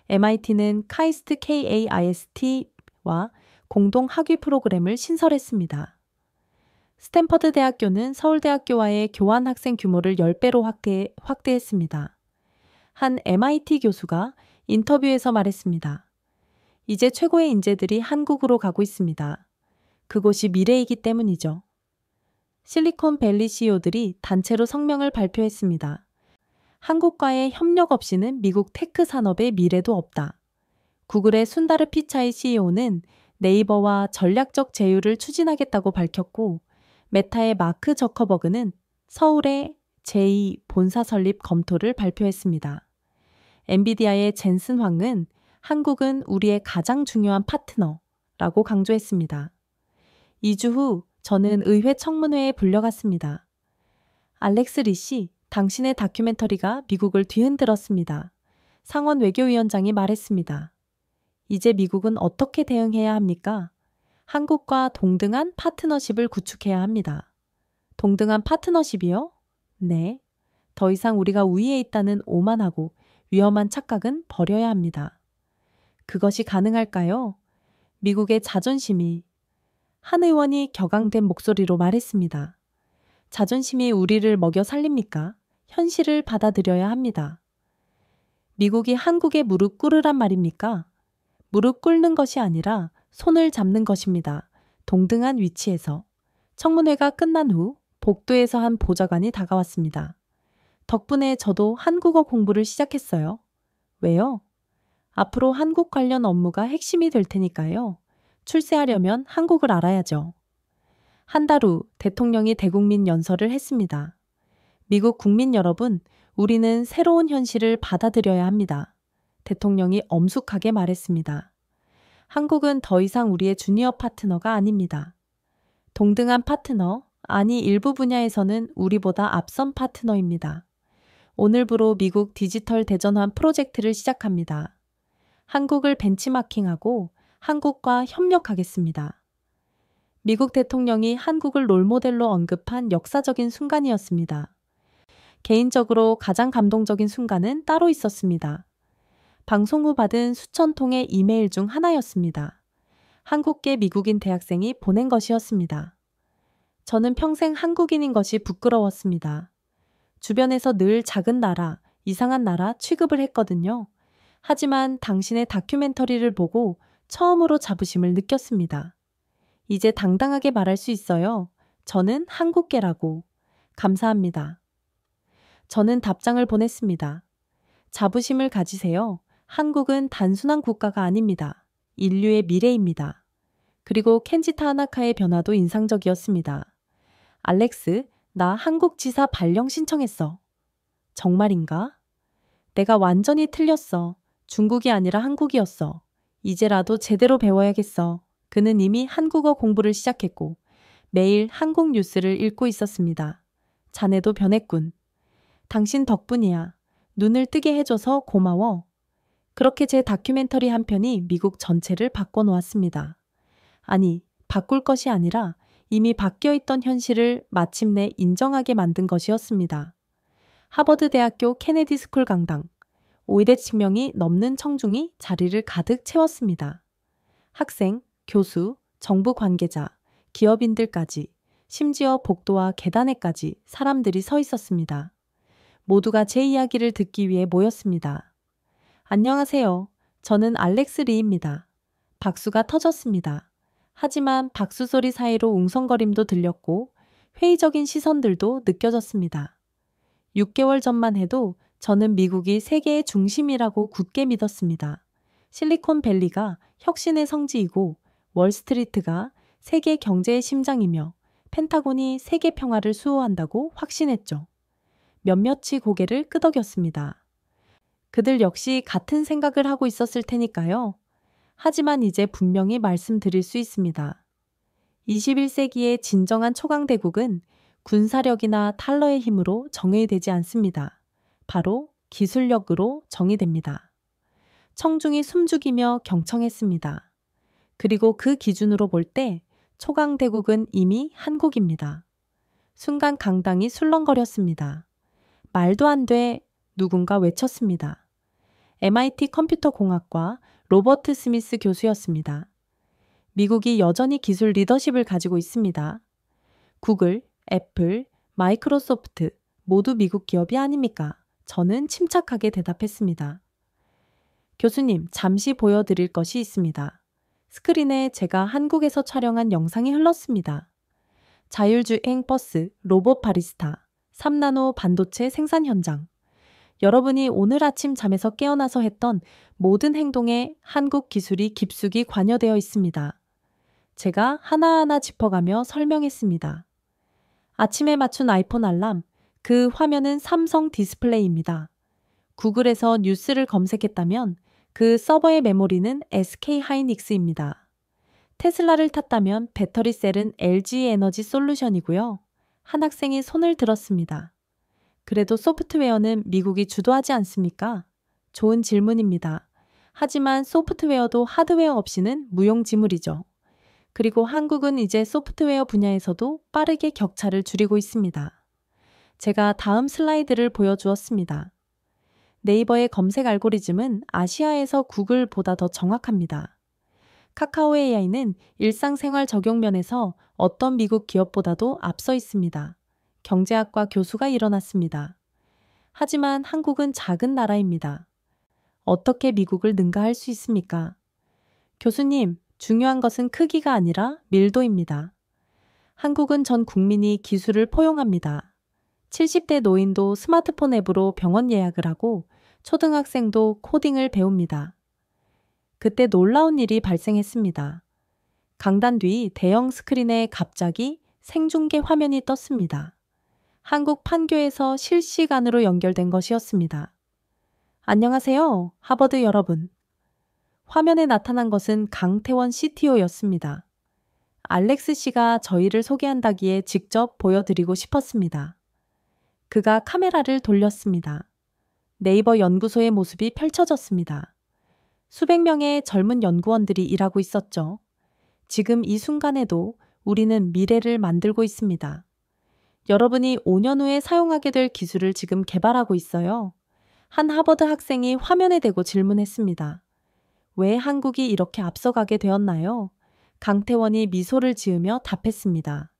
S1: MIT는 카이스트 KAIST와 공동 학위 프로그램을 신설했습니다. 스탠퍼드 대학교는 서울대학교와의 교환 학생 규모를 10배로 확대했습니다. 한 MIT 교수가 인터뷰에서 말했습니다. 이제 최고의 인재들이 한국으로 가고 있습니다. 그곳이 미래이기 때문이죠. 실리콘밸리 CEO들이 단체로 성명을 발표했습니다. 한국과의 협력 없이는 미국 테크 산업의 미래도 없다. 구글의 순다르 피차이 CEO는 네이버와 전략적 제휴를 추진하겠다고 밝혔고 메타의 마크 저커버그는 서울의 제2 본사 설립 검토를 발표했습니다. 엔비디아의 젠슨 황은 한국은 우리의 가장 중요한 파트너라고 강조했습니다. 2주 후 저는 의회 청문회에 불려갔습니다. 알렉스 리 씨, 당신의 다큐멘터리가 미국을 뒤흔들었습니다. 상원 외교위원장이 말했습니다. 이제 미국은 어떻게 대응해야 합니까? 한국과 동등한 파트너십을 구축해야 합니다. 동등한 파트너십이요? 네. 더 이상 우리가 우위에 있다는 오만하고 위험한 착각은 버려야 합니다. 그것이 가능할까요? 미국의 자존심이 한 의원이 격앙된 목소리로 말했습니다. 자존심이 우리를 먹여 살립니까? 현실을 받아들여야 합니다. 미국이 한국에 무릎 꿇으란 말입니까? 무릎 꿇는 것이 아니라 손을 잡는 것입니다. 동등한 위치에서. 청문회가 끝난 후 복도에서 한 보좌관이 다가왔습니다. 덕분에 저도 한국어 공부를 시작했어요. 왜요? 앞으로 한국 관련 업무가 핵심이 될 테니까요. 출세하려면 한국을 알아야죠. 한 달 후 대통령이 대국민 연설을 했습니다. 미국 국민 여러분, 우리는 새로운 현실을 받아들여야 합니다. 대통령이 엄숙하게 말했습니다. 한국은 더 이상 우리의 주니어 파트너가 아닙니다. 동등한 파트너, 아니 일부 분야에서는 우리보다 앞선 파트너입니다. 오늘부로 미국 디지털 대전환 프로젝트를 시작합니다. 한국을 벤치마킹하고 한국과 협력하겠습니다. 미국 대통령이 한국을 롤모델로 언급한 역사적인 순간이었습니다. 개인적으로 가장 감동적인 순간은 따로 있었습니다. 방송 후 받은 수천 통의 이메일 중 하나였습니다. 한국계 미국인 대학생이 보낸 것이었습니다. 저는 평생 한국인인 것이 부끄러웠습니다. 주변에서 늘 작은 나라, 이상한 나라 취급을 했거든요. 하지만 당신의 다큐멘터리를 보고 처음으로 자부심을 느꼈습니다. 이제 당당하게 말할 수 있어요. 저는 한국계라고. 감사합니다. 저는 답장을 보냈습니다. 자부심을 가지세요. 한국은 단순한 국가가 아닙니다. 인류의 미래입니다. 그리고 켄지 타나카의 변화도 인상적이었습니다. 알렉스, 나 한국 지사 발령 신청했어. 정말인가? 내가 완전히 틀렸어. 중국이 아니라 한국이었어. 이제라도 제대로 배워야겠어. 그는 이미 한국어 공부를 시작했고 매일 한국 뉴스를 읽고 있었습니다. 자네도 변했군. 당신 덕분이야. 눈을 뜨게 해줘서 고마워. 그렇게 제 다큐멘터리 한 편이 미국 전체를 바꿔놓았습니다. 아니, 바꿀 것이 아니라 이미 바뀌어있던 현실을 마침내 인정하게 만든 것이었습니다. 하버드대학교 케네디 스쿨 강당, 500명이 넘는 청중이 자리를 가득 채웠습니다. 학생, 교수, 정부 관계자, 기업인들까지, 심지어 복도와 계단에까지 사람들이 서 있었습니다. 모두가 제 이야기를 듣기 위해 모였습니다. 안녕하세요. 저는 알렉스 리입니다. 박수가 터졌습니다. 하지만 박수 소리 사이로 웅성거림도 들렸고 회의적인 시선들도 느껴졌습니다. 6개월 전만 해도 저는 미국이 세계의 중심이라고 굳게 믿었습니다. 실리콘밸리가 혁신의 성지이고 월스트리트가 세계 경제의 심장이며 펜타곤이 세계 평화를 수호한다고 확신했죠. 몇몇이 고개를 끄덕였습니다. 그들 역시 같은 생각을 하고 있었을 테니까요. 하지만 이제 분명히 말씀드릴 수 있습니다. 21세기의 진정한 초강대국은 군사력이나 달러의 힘으로 정의되지 않습니다. 바로 기술력으로 정의됩니다. 청중이 숨죽이며 경청했습니다. 그리고 그 기준으로 볼 때 초강대국은 이미 한국입니다. 순간 강당이 술렁거렸습니다. 말도 안 돼, 누군가 외쳤습니다. MIT 컴퓨터공학과 로버트 스미스 교수였습니다. 미국이 여전히 기술 리더십을 가지고 있습니다. 구글, 애플, 마이크로소프트 모두 미국 기업이 아닙니까? 저는 침착하게 대답했습니다. 교수님, 잠시 보여드릴 것이 있습니다. 스크린에 제가 한국에서 촬영한 영상이 흘렀습니다. 자율주행 버스, 로봇 바리스타, 3나노 반도체 생산 현장. 여러분이 오늘 아침 잠에서 깨어나서 했던 모든 행동에 한국 기술이 깊숙이 관여되어 있습니다. 제가 하나하나 짚어가며 설명했습니다. 아침에 맞춘 아이폰 알람, 그 화면은 삼성 디스플레이입니다. 구글에서 뉴스를 검색했다면 그 서버의 메모리는 SK 하이닉스입니다. 테슬라를 탔다면 배터리 셀은 LG 에너지 솔루션이고요. 한 학생이 손을 들었습니다. 그래도 소프트웨어는 미국이 주도하지 않습니까? 좋은 질문입니다. 하지만 소프트웨어도 하드웨어 없이는 무용지물이죠. 그리고 한국은 이제 소프트웨어 분야에서도 빠르게 격차를 줄이고 있습니다. 제가 다음 슬라이드를 보여주었습니다. 네이버의 검색 알고리즘은 아시아에서 구글보다 더 정확합니다. 카카오 AI는 일상생활 적용 면에서 어떤 미국 기업보다도 앞서 있습니다. 경제학과 교수가 일어났습니다. 하지만 한국은 작은 나라입니다. 어떻게 미국을 능가할 수 있습니까? 교수님, 중요한 것은 크기가 아니라 밀도입니다. 한국은 전 국민이 기술을 포용합니다. 70대 노인도 스마트폰 앱으로 병원 예약을 하고 초등학생도 코딩을 배웁니다. 그때 놀라운 일이 발생했습니다. 강단 뒤 대형 스크린에 갑자기 생중계 화면이 떴습니다. 한국 판교에서 실시간으로 연결된 것이었습니다. 안녕하세요, 하버드 여러분. 화면에 나타난 것은 강태원 CTO였습니다. 알렉스 씨가 저희를 소개한다기에 직접 보여드리고 싶었습니다. 그가 카메라를 돌렸습니다. 네이버 연구소의 모습이 펼쳐졌습니다. 수백 명의 젊은 연구원들이 일하고 있었죠. 지금 이 순간에도 우리는 미래를 만들고 있습니다. 여러분이 5년 후에 사용하게 될 기술을 지금 개발하고 있어요. 한 하버드 학생이 화면에 대고 질문했습니다. 왜 한국이 이렇게 앞서가게 되었나요? 강태원이 미소를 지으며 답했습니다.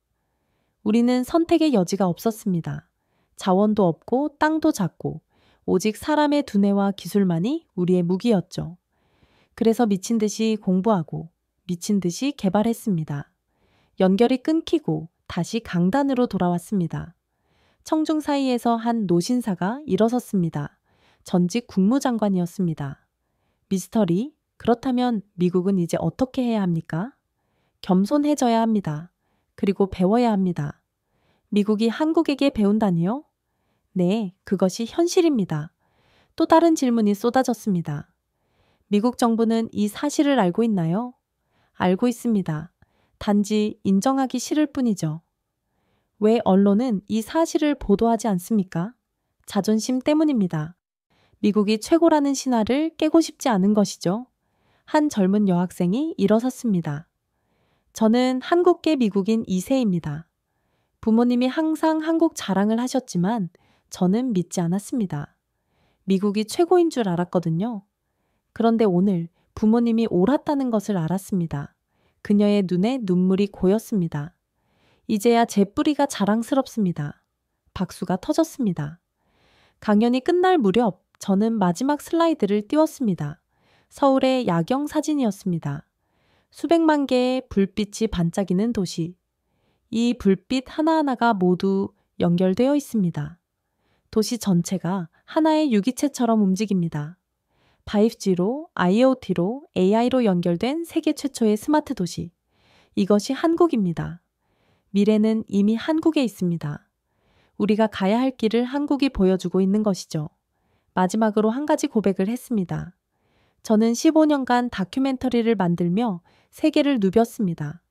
S1: 우리는 선택의 여지가 없었습니다. 자원도 없고 땅도 작고 오직 사람의 두뇌와 기술만이 우리의 무기였죠. 그래서 미친 듯이 공부하고 미친 듯이 개발했습니다. 연결이 끊기고 다시 강단으로 돌아왔습니다. 청중 사이에서 한 노신사가 일어섰습니다. 전직 국무장관이었습니다. 미스터리, 그렇다면 미국은 이제 어떻게 해야 합니까? 겸손해져야 합니다. 그리고 배워야 합니다. 미국이 한국에게 배운다니요? 네, 그것이 현실입니다. 또 다른 질문이 쏟아졌습니다. 미국 정부는 이 사실을 알고 있나요? 알고 있습니다. 단지 인정하기 싫을 뿐이죠. 왜 언론은 이 사실을 보도하지 않습니까? 자존심 때문입니다. 미국이 최고라는 신화를 깨고 싶지 않은 것이죠. 한 젊은 여학생이 일어섰습니다. 저는 한국계 미국인 2세입니다. 부모님이 항상 한국 자랑을 하셨지만 저는 믿지 않았습니다. 미국이 최고인 줄 알았거든요. 그런데 오늘 부모님이 옳았다는 것을 알았습니다. 그녀의 눈에 눈물이 고였습니다. 이제야 제 뿌리가 자랑스럽습니다. 박수가 터졌습니다. 강연이 끝날 무렵 저는 마지막 슬라이드를 띄웠습니다. 서울의 야경 사진이었습니다. 수백만 개의 불빛이 반짝이는 도시. 이 불빛 하나하나가 모두 연결되어 있습니다. 도시 전체가 하나의 유기체처럼 움직입니다. 5G로, IoT로, AI로 연결된 세계 최초의 스마트 도시. 이것이 한국입니다. 미래는 이미 한국에 있습니다. 우리가 가야 할 길을 한국이 보여주고 있는 것이죠. 마지막으로 한 가지 고백을 했습니다. 저는 15년간 다큐멘터리를 만들며 세계를 누볐습니다.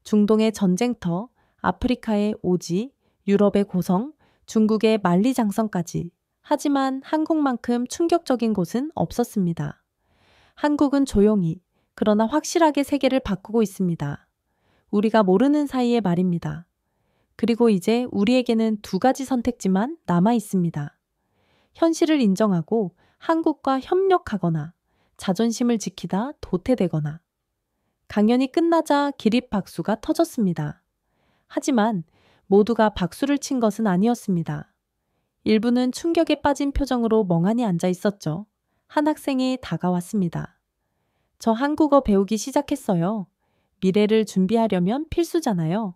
S1: 중동의 전쟁터, 아프리카의 오지, 유럽의 고성, 중국의 만리장성까지. 하지만 한국만큼 충격적인 곳은 없었습니다. 한국은 조용히, 그러나 확실하게 세계를 바꾸고 있습니다. 우리가 모르는 사이에 말입니다. 그리고 이제 우리에게는 두 가지 선택지만 남아 있습니다. 현실을 인정하고 한국과 협력하거나 자존심을 지키다 도태되거나. 강연이 끝나자 기립박수가 터졌습니다. 하지만 모두가 박수를 친 것은 아니었습니다. 일부는 충격에 빠진 표정으로 멍하니 앉아 있었죠. 한 학생이 다가왔습니다. 저 한국어 배우기 시작했어요. 미래를 준비하려면 필수잖아요.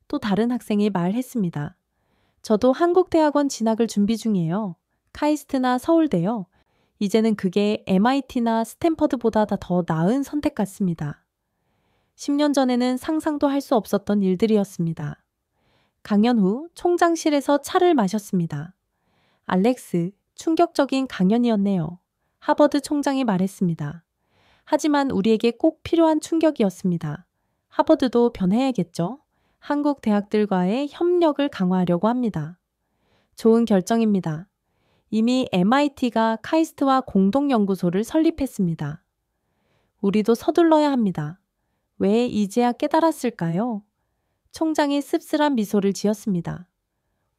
S1: 또 다른 학생이 말했습니다. 저도 한국대학원 진학을 준비 중이에요. 카이스트나 서울대요. 이제는 그게 MIT나 스탠퍼드보다 더 나은 선택 같습니다. 10년 전에는 상상도 할 수 없었던 일들이었습니다. 강연 후 총장실에서 차를 마셨습니다. 알렉스, 충격적인 강연이었네요. 하버드 총장이 말했습니다. 하지만 우리에게 꼭 필요한 충격이었습니다. 하버드도 변해야겠죠? 한국 대학들과의 협력을 강화하려고 합니다. 좋은 결정입니다. 이미 MIT가 카이스트와 공동연구소를 설립했습니다. 우리도 서둘러야 합니다. 왜 이제야 깨달았을까요? 총장이 씁쓸한 미소를 지었습니다.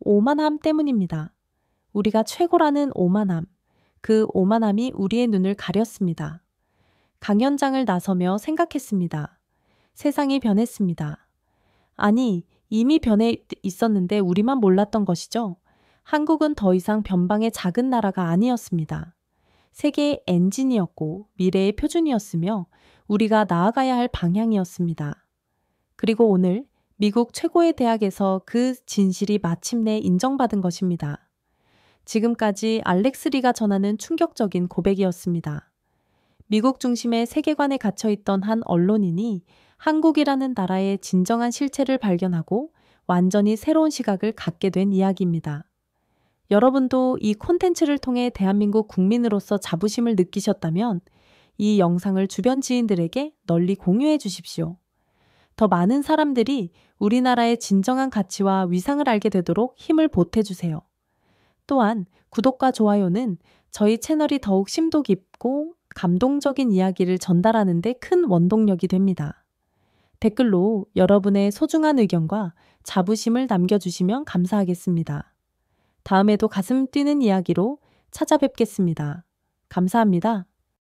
S1: 오만함 때문입니다. 우리가 최고라는 오만함, 그 오만함이 우리의 눈을 가렸습니다. 강연장을 나서며 생각했습니다. 세상이 변했습니다. 아니, 이미 변해 있었는데 우리만 몰랐던 것이죠. 한국은 더 이상 변방의 작은 나라가 아니었습니다. 세계의 엔진이었고 미래의 표준이었으며 우리가 나아가야 할 방향이었습니다. 그리고 오늘 미국 최고의 대학에서 그 진실이 마침내 인정받은 것입니다. 지금까지 알렉스 리가 전하는 충격적인 고백이었습니다. 미국 중심의 세계관에 갇혀있던 한 언론인이 한국이라는 나라의 진정한 실체를 발견하고 완전히 새로운 시각을 갖게 된 이야기입니다. 여러분도 이 콘텐츠를 통해 대한민국 국민으로서 자부심을 느끼셨다면 이 영상을 주변 지인들에게 널리 공유해 주십시오. 더 많은 사람들이 우리나라의 진정한 가치와 위상을 알게 되도록 힘을 보태주세요. 또한 구독과 좋아요는 저희 채널이 더욱 심도 깊고 감동적인 이야기를 전달하는 데 큰 원동력이 됩니다. 댓글로 여러분의 소중한 의견과 자부심을 남겨주시면 감사하겠습니다. 다음에도 가슴 뛰는 이야기로 찾아뵙겠습니다. 감사합니다.